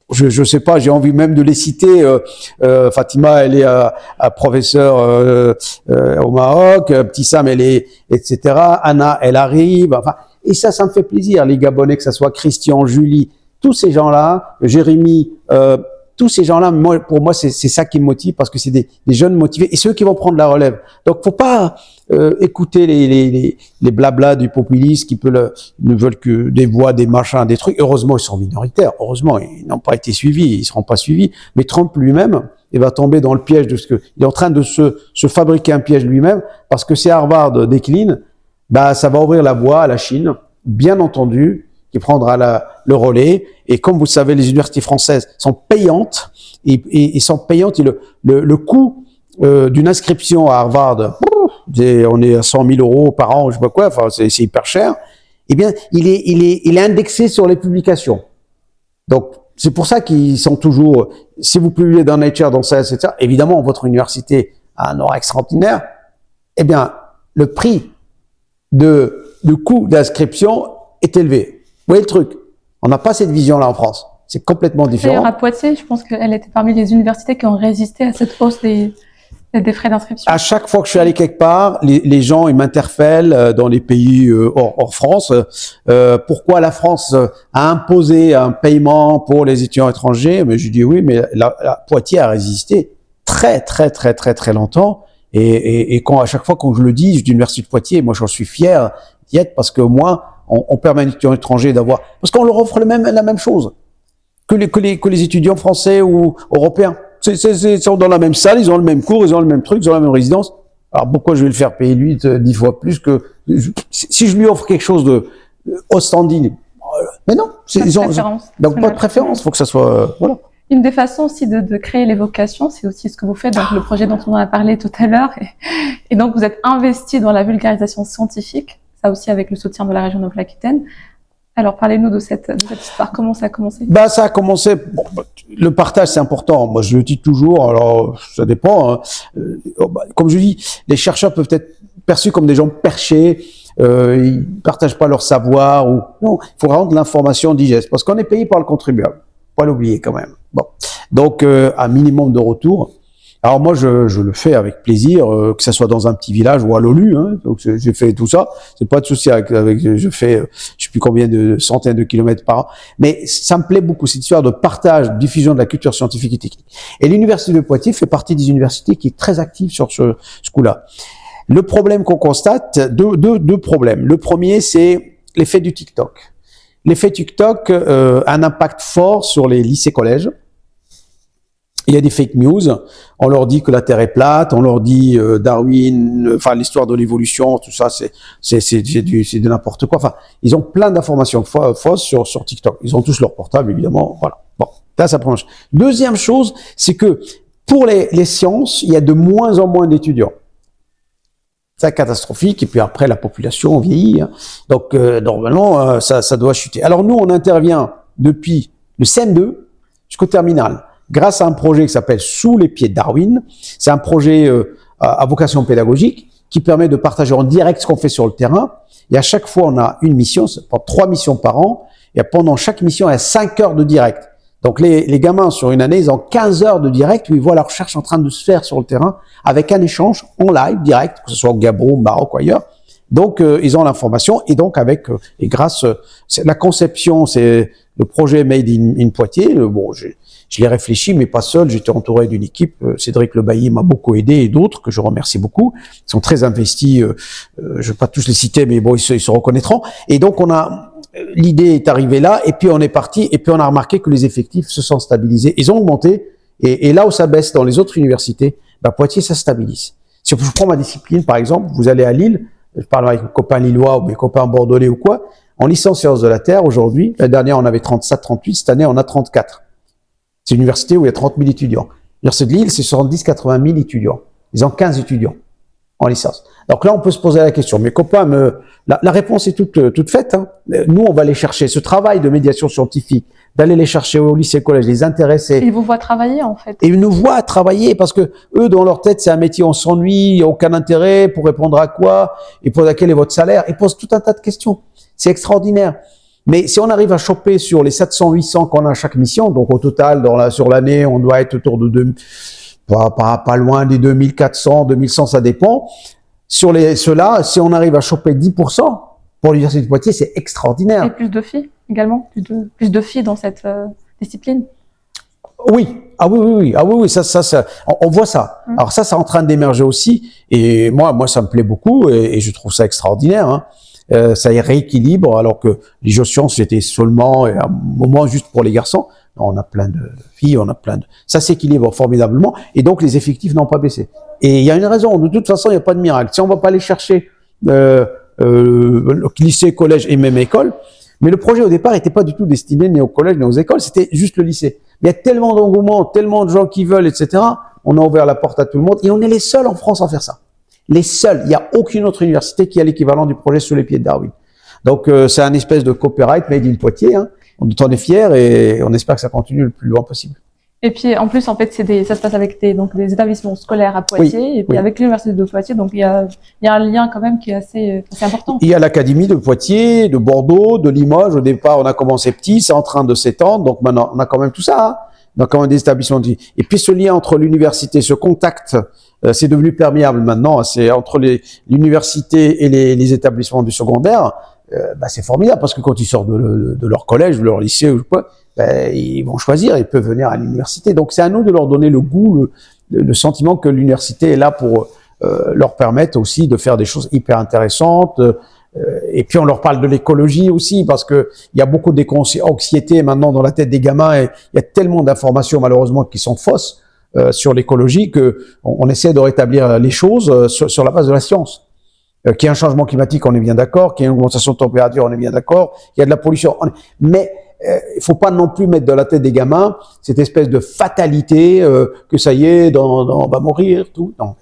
Je sais pas, j'ai envie même de les citer. Fatima, elle est professeure au Maroc. Petit Sam, elle est, etc. Anna, elle arrive. Enfin, et ça me fait plaisir. Les Gabonais, que ça soit Christian, Julie, tous ces gens-là, Jérémy, tous ces gens-là, pour moi, c'est ça qui me motive parce que c'est des jeunes motivés et ceux qui vont prendre la relève. Donc, faut pas écouter les blablas du populisme qui ne veulent que des voix, des machins, des trucs. Heureusement, ils sont minoritaires. Heureusement, ils n'ont pas été suivis, ils seront pas suivis. Mais Trump lui-même, il va tomber dans le piège de il est en train de se fabriquer un piège lui-même parce que si Harvard décline, ça va ouvrir la voie à la Chine, bien entendu, qui prendra le relais. Et comme vous savez, les universités françaises sont payantes et sont payantes. Et le coût d'une inscription à Harvard, on est à 100 000 euros par an, je sais pas quoi. Enfin, c'est hyper cher. Eh bien, il est indexé sur les publications. Donc, c'est pour ça qu'ils sont toujours. Si vous publiez dans Nature, dans Science, etc. Évidemment, votre université a un aura extraordinaire. Eh bien, le prix le coût d'inscription est élevé. Vous voyez le truc? On n'a pas cette vision-là en France. C'est complètement différent. D'ailleurs, à Poitiers, je pense qu'elle était parmi les universités qui ont résisté à cette hausse des frais d'inscription. À chaque fois que je suis allé quelque part, les gens ils m'interpellent dans les pays hors France. Pourquoi la France a imposé un paiement pour les étudiants étrangers? Mais je dis oui, mais la Poitiers a résisté très très très très très longtemps. Et à chaque fois quand je le dis, je dis l'université de Poitiers, moi j'en suis fier d'y être parce que au moins on permet à un étudiant étranger d'avoir, parce qu'on leur offre la même chose que les étudiants français ou européens. Ils sont dans la même salle, ils ont le même cours, ils ont le même truc, ils ont la même résidence. Alors pourquoi je vais le faire payer lui 10 fois plus que si je lui offre quelque chose de standing? Mais non, donc pas de préférence, faut que ça soit voilà. Une des façons aussi de créer les vocations, c'est aussi ce que vous faites, donc le projet dont on a parlé tout à l'heure, et donc vous êtes investi dans la vulgarisation scientifique, ça aussi avec le soutien de la région Nouvelle-Aquitaine. Alors parlez-nous de cette histoire, comment ça a commencé? Ça a commencé, le partage c'est important, moi je le dis toujours, alors ça dépend, comme je dis, les chercheurs peuvent être perçus comme des gens perchés, ils partagent pas leur savoir, non, il faut rendre l'information digeste, parce qu'on est payé par le contribuable. Pas l'oublier quand même. Bon, donc un minimum de retour. Alors moi je le fais avec plaisir, que ça soit dans un petit village ou à l'ONU. Donc j'ai fait tout ça. C'est pas de souci avec. Je fais je sais plus combien de centaines de kilomètres par an. Mais ça me plaît beaucoup cette histoire de partage, de diffusion de la culture scientifique et technique. Et l'université de Poitiers fait partie des universités qui est très active sur ce coup-là. Le problème qu'on constate, deux problèmes. Le premier c'est l'effet du TikTok. L'effet TikTok a un impact fort sur les lycées-collèges. Il y a des fake news. On leur dit que la Terre est plate. On leur dit Darwin, enfin l'histoire de l'évolution, tout ça, c'est de n'importe quoi. Enfin, ils ont plein d'informations fausses sur TikTok. Ils ont tous leur portable, évidemment. Voilà. Bon, là, ça prend. Deuxième chose, c'est que pour les sciences, il y a de moins en moins d'étudiants. C'est catastrophique. Et puis après, la population vieillit. Hein. Donc, normalement, ça doit chuter. Alors nous, on intervient depuis le CM2 jusqu'au terminal, grâce à un projet qui s'appelle Sous les pieds de Darwin. C'est un projet à vocation pédagogique qui permet de partager en direct ce qu'on fait sur le terrain. Et à chaque fois, on a une mission, c'est 3 missions par an. Et pendant chaque mission, il y a 5 heures de direct. Donc les gamins, sur une année, ils ont 15 heures de direct où ils voient la recherche en train de se faire sur le terrain avec un échange en live, direct, que ce soit au Gabon, au Maroc ou ailleurs. Donc, ils ont l'information et donc et grâce, la conception, c'est le projet Made in Poitiers. Bon, je l'ai réfléchi, mais pas seul. J'étais entouré d'une équipe. Cédric Lebailly m'a beaucoup aidé et d'autres que je remercie beaucoup. Ils sont très investis. Je ne vais pas tous les citer, mais bon, ils se reconnaîtront. Et donc, l'idée est arrivée là, et puis on est parti, et puis on a remarqué que les effectifs se sont stabilisés. Ils ont augmenté, et là où ça baisse dans les autres universités, Poitiers, ça stabilise. Si je prends ma discipline, par exemple, vous allez à Lille, je parle avec mes copains lillois ou mes copains bordelais ou quoi, en licence sciences de la Terre, aujourd'hui, la dernière on avait 37, 38, cette année on a 34. C'est une université où il y a 30 000 étudiants. L'université de Lille, c'est 70, 80 000 étudiants. Ils ont 15 étudiants en licence. Donc là, on peut se poser la question. Mes copains, la réponse est toute faite. Hein. Nous, on va aller chercher ce travail de médiation scientifique, d'aller les chercher au lycée, collège, les intéresser. Ils vous voient travailler, en fait. Et ils nous voient travailler parce que eux, dans leur tête, c'est un métier, on s'ennuie, il n'y a aucun intérêt pour répondre à quoi, et pour quel est votre salaire. Ils posent tout un tas de questions. C'est extraordinaire. Mais si on arrive à choper sur les 700, 800 qu'on a à chaque mission, donc au total, sur l'année, on doit être autour de pas loin des 2400, 2100, ça dépend. Sur ceux-là, si on arrive à choper 10% pour l'université de Poitiers, c'est extraordinaire. Et plus de filles également, plus de filles dans cette discipline. Oui, ah oui, ça, on voit ça. Alors ça, c'est en train d'émerger aussi. Et moi, ça me plaît beaucoup et je trouve ça extraordinaire. Hein. Ça rééquilibre, alors que les géosciences, c'était seulement un moment juste pour les garçons. On a plein de filles, ça s'équilibre formidablement, et donc les effectifs n'ont pas baissé. Et il y a une raison, de toute façon, il n'y a pas de miracle. Si on ne va pas aller chercher lycée, collège et même école, mais le projet au départ n'était pas du tout destiné ni au collège ni aux écoles, c'était juste le lycée. Il y a tellement d'engouement, tellement de gens qui veulent, etc. On a ouvert la porte à tout le monde, et on est les seuls en France à faire ça. Les seuls. Il n'y a aucune autre université qui a l'équivalent du projet Sous les pieds de Darwin. Donc c'est un espèce de copyright made in Poitiers, hein. On en est fiers et on espère que ça continue le plus loin possible. Et puis en plus, en fait, ça se passe avec des établissements scolaires à Poitiers, oui, et puis avec l'université de Poitiers, donc il y a un lien quand même qui est assez important. Il y a l'académie de Poitiers, de Bordeaux, de Limoges. Au départ, on a commencé petit, c'est en train de s'étendre, donc maintenant on a quand même tout ça. Hein. On a quand même des établissements. Et puis ce lien entre l'université, ce contact, c'est devenu perméable maintenant. C'est entre l'université et les établissements du secondaire. C'est formidable parce que quand ils sortent de leur collège, de leur lycée ou quoi, ils vont choisir, ils peuvent venir à l'université. Donc c'est à nous de leur donner le goût, le sentiment que l'université est là pour leur permettre aussi de faire des choses hyper intéressantes. Et puis on leur parle de l'écologie aussi, parce que il y a beaucoup d'anxiété maintenant dans la tête des gamins, et il y a tellement d'informations malheureusement qui sont fausses sur l'écologie que on essaie de rétablir les choses sur la base de la science. Qu'il y a un changement climatique, on est bien d'accord, qu'il y a une augmentation de température, on est bien d'accord, qu'il y a de la pollution, mais il faut pas non plus mettre dans la tête des gamins cette espèce de fatalité que ça y est, on va mourir, tout. Non.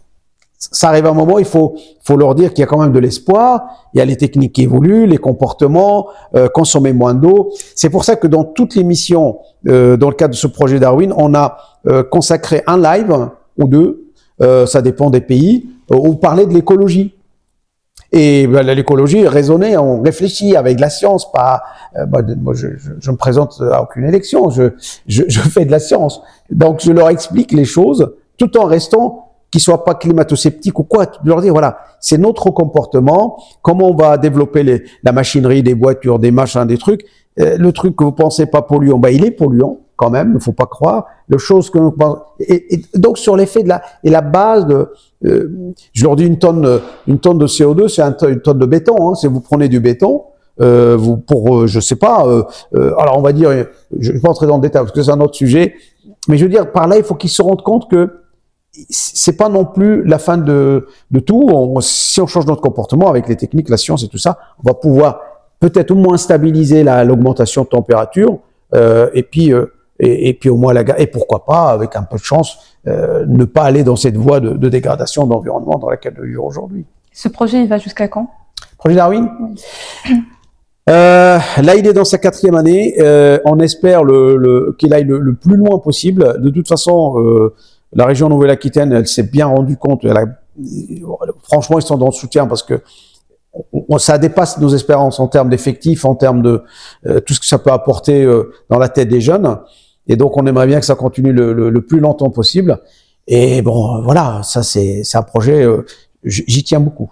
Ça arrive à un moment, il faut leur dire qu'il y a quand même de l'espoir, il y a les techniques qui évoluent, les comportements, consommer moins d'eau. C'est pour ça que dans toutes les missions, dans le cadre de ce projet Darwin, on a consacré un live ou deux, ça dépend des pays, où parler de l'écologie. Et l'écologie, raisonner, on réfléchit avec de la science, pas. Moi, je me présente à aucune élection, je fais de la science. Donc, je leur explique les choses, tout en restant qu'ils soient pas climato-sceptiques ou quoi. De leur dire, voilà, c'est notre comportement, comment on va développer la machinerie, des voitures, des machins, des trucs. Le truc que vous pensez pas polluant, il est polluant quand même, il faut pas croire. Le chose que et donc sur l'effet de la base de, je leur dis une tonne de CO2, c'est une tonne de béton. Hein. Si vous prenez du béton, je sais pas. Alors on va dire, je vais pas entrer dans le détail parce que c'est un autre sujet, mais je veux dire par là, il faut qu'ils se rendent compte que c'est pas non plus la fin de tout. Si on change notre comportement avec les techniques, la science et tout ça, on va pouvoir peut-être au moins stabiliser l'augmentation de température, et puis au moins et pourquoi pas, avec un peu de chance, ne pas aller dans cette voie de dégradation de l'environnement dans laquelle nous vivons aujourd'hui. Ce projet, il va jusqu'à quand? Projet Darwin? Oui. Là, il est dans sa 4e année. On espère qu'il aille le plus loin possible. De toute façon, la région Nouvelle-Aquitaine, elle s'est bien rendue compte. Franchement, ils sont dans le soutien parce que ça dépasse nos espérances en termes d'effectifs, en termes de tout ce que ça peut apporter dans la tête des jeunes. Et donc, on aimerait bien que ça continue le plus longtemps possible. Et bon, voilà, ça c'est un projet, j'y tiens beaucoup.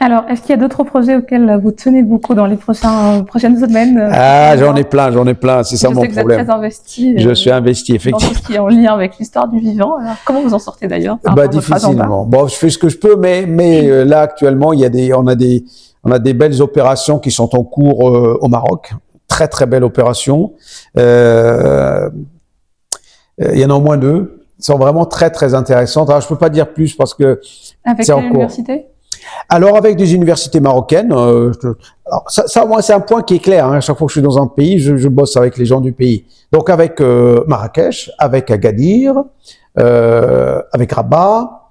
Alors, est-ce qu'il y a d'autres projets auxquels vous tenez beaucoup dans les prochaines semaines? Ah, j'en ai plein, c'est ça mon problème. Je sais que vous êtes très investi. Je suis investi, effectivement. Dans tout ce qui est en lien avec l'histoire du vivant. Alors, comment vous en sortez d'ailleurs? Difficilement. Bon, je fais ce que je peux, mais là actuellement, on a des belles opérations qui sont en cours au Maroc. Très très belles opérations. Il y en a au moins 2. Elles sont vraiment très très intéressantes. Alors, je peux pas dire plus parce que avec quelle université? Alors avec des universités marocaines, alors ça moi c'est un point qui est clair. Hein. À chaque fois que je suis dans un pays, je bosse avec les gens du pays. Donc avec Marrakech, avec Agadir, avec Rabat,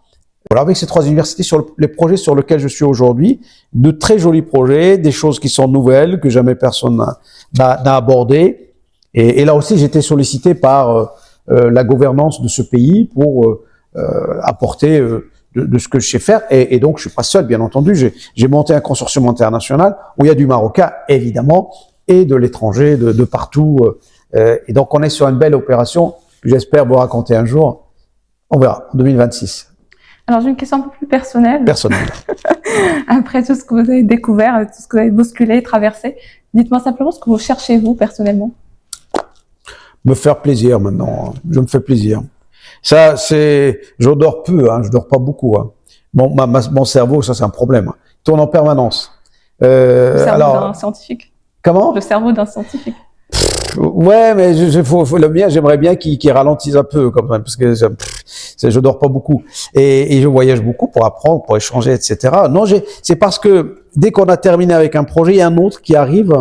voilà, avec ces 3 universités sur les projets sur lesquels je suis aujourd'hui, de très jolis projets, des choses qui sont nouvelles que jamais personne n'a abordées. Et là aussi, j'étais sollicité par la gouvernance de ce pays pour apporter de ce que je sais faire, et donc je suis pas seul, bien entendu. J'ai monté un consortium international où il y a du marocain, évidemment, et de l'étranger, de partout. Et donc on est sur une belle opération que j'espère vous raconter un jour. On verra, en 2026. Alors j'ai une question un peu plus personnelle. Personnelle. Après tout ce que vous avez découvert, tout ce que vous avez bousculé, traversé, dites-moi simplement ce que vous cherchez vous, personnellement. Me faire plaisir maintenant, je me fais plaisir. Ça, je dors peu, hein, je dors pas beaucoup. Hein. Mon cerveau, ça c'est un problème. Hein. Il tourne en permanence. Le cerveau d'un scientifique. Comment? Le cerveau d'un scientifique. Ouais, mais le mien, j'aimerais bien qu'il ralentisse un peu quand même, parce que je dors pas beaucoup. Et je voyage beaucoup pour apprendre, pour échanger, etc. Non, c'est parce que dès qu'on a terminé avec un projet, il y a un autre qui arrive.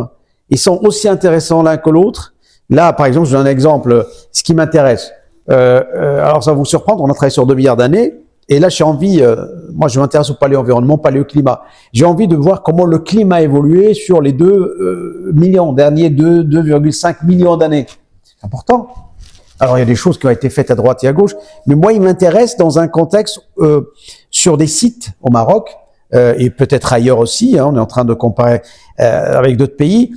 Ils sont aussi intéressants l'un que l'autre. Là, par exemple, je donne un exemple. Ce qui m'intéresse. Alors ça va vous surprendre, on a travaillé sur 2 milliards d'années, et là j'ai envie, moi je m'intéresse au paléo-environnement, paléo-climat. J'ai envie de voir comment le climat a évolué sur les 2,5 millions d'années. C'est important. Alors il y a des choses qui ont été faites à droite et à gauche, mais moi il m'intéresse dans un contexte sur des sites au Maroc, et peut-être ailleurs aussi, hein, on est en train de comparer avec d'autres pays,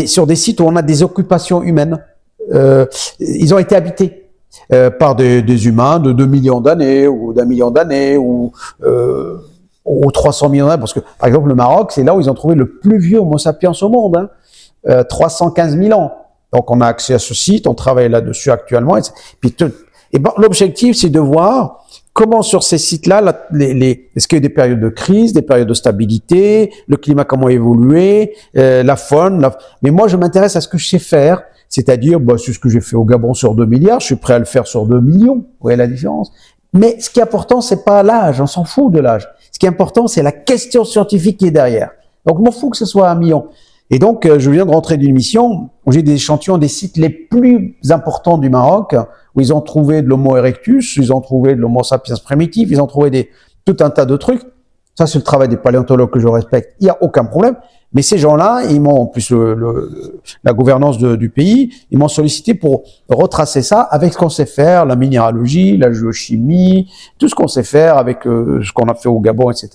sur des sites où on a des occupations humaines. Ils ont été habités. Par des humains de 2 millions d'années ou d'1 million d'années ou 300 millions d'années, parce que par exemple le Maroc, c'est là où ils ont trouvé le plus vieux Homo sapiens au monde, hein, 315 000 ans. Donc on a accès à ce site, on travaille là-dessus actuellement. Et bon, l'objectif, c'est de voir comment sur ces sites-là, est-ce qu'il y a des périodes de crise, des périodes de stabilité, le climat comment évoluer, la faune. Mais moi, je m'intéresse à ce que je sais faire. C'est-à-dire, c'est ce que j'ai fait au Gabon sur 2 milliards, je suis prêt à le faire sur 2 millions. Vous voyez la différence? Mais ce qui est important, c'est pas l'âge, on s'en fout de l'âge. Ce qui est important, c'est la question scientifique qui est derrière. Donc, je m'en fous que ce soit 1 million. Et donc, je viens de rentrer d'une mission où j'ai des échantillons des sites les plus importants du Maroc, où ils ont trouvé de l'Homo erectus, ils ont trouvé de l'Homo sapiens primitif, ils ont trouvé tout un tas de trucs. Ça, c'est le travail des paléontologues que je respecte. Il n'y a aucun problème. Mais ces gens-là, ils m'ont, en plus la gouvernance du pays, ils m'ont sollicité pour retracer ça avec ce qu'on sait faire, la minéralogie, la géochimie, tout ce qu'on sait faire avec ce qu'on a fait au Gabon, etc.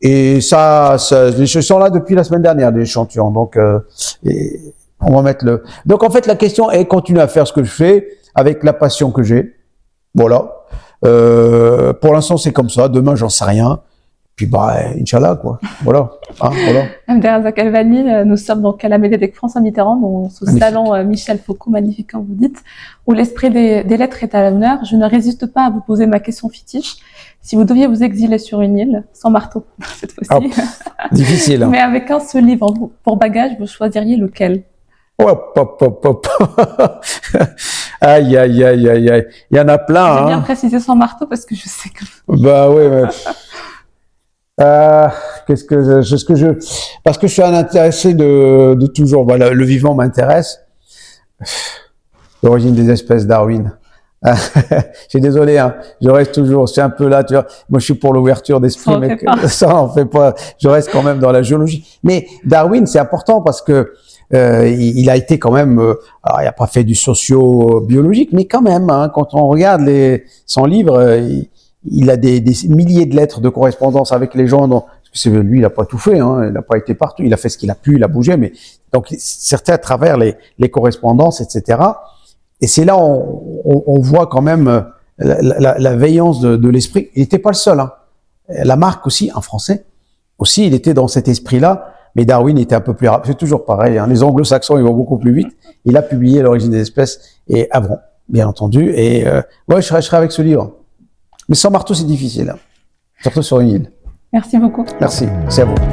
Et ça les choses sont là depuis la semaine dernière, des échantillons. Donc, on va mettre Donc, en fait, la question est continuer à faire ce que je fais avec la passion que j'ai. Voilà. Pour l'instant, c'est comme ça. Demain, j'en sais rien. puis bah, Inch'Allah, quoi. Voilà. Hein, voilà. Mdouazak Elvani, nous sommes donc à la Médiathèque François Mitterrand, dans ce salon Michel Foucault, magnifique comme vous dites, où l'esprit des lettres est à l'honneur. Je ne résiste pas à vous poser ma question fétiche. Si vous deviez vous exiler sur une île, sans marteau, cette fois-ci, difficile. Hein. Mais avec un seul livre pour bagage, vous choisiriez lequel? Hop, hop, hop, hop. Aïe, aïe, aïe, aïe, aïe. Il y en a plein. J'ai bien précisé sans marteau parce que je sais que... Bah oui, mais... parce que je suis un intéressé de toujours. Voilà, le vivant m'intéresse. L'origine des espèces, Darwin. Je suis désolé, hein, je reste toujours, c'est un peu là, tu vois. Moi, je suis pour l'ouverture d'esprit, mais ça, on fait pas. Je reste quand même dans la géologie. Mais Darwin, c'est important parce que il a été quand même, alors il n'a pas fait du socio-biologique, mais quand même, hein, quand on regarde son livre, il a des milliers de lettres de correspondance avec les gens. Lui, il n'a pas tout fait, hein, il n'a pas été partout. Il a fait ce qu'il a pu, il a bougé, mais donc certains à travers les correspondances, etc. Et c'est là on voit quand même la veillance de l'esprit. Il n'était pas le seul. Hein. Lamarck aussi, un Français, aussi, il était dans cet esprit-là. Mais Darwin était un peu plus rapide. C'est toujours pareil. Hein. Les anglo-saxons, ils vont beaucoup plus vite. Il a publié l'origine des espèces et avant, bien entendu. Et ouais, je serai avec ce livre. Mais sans marteau, c'est difficile. Hein. Surtout sur une île. Merci beaucoup. Merci. C'est à vous.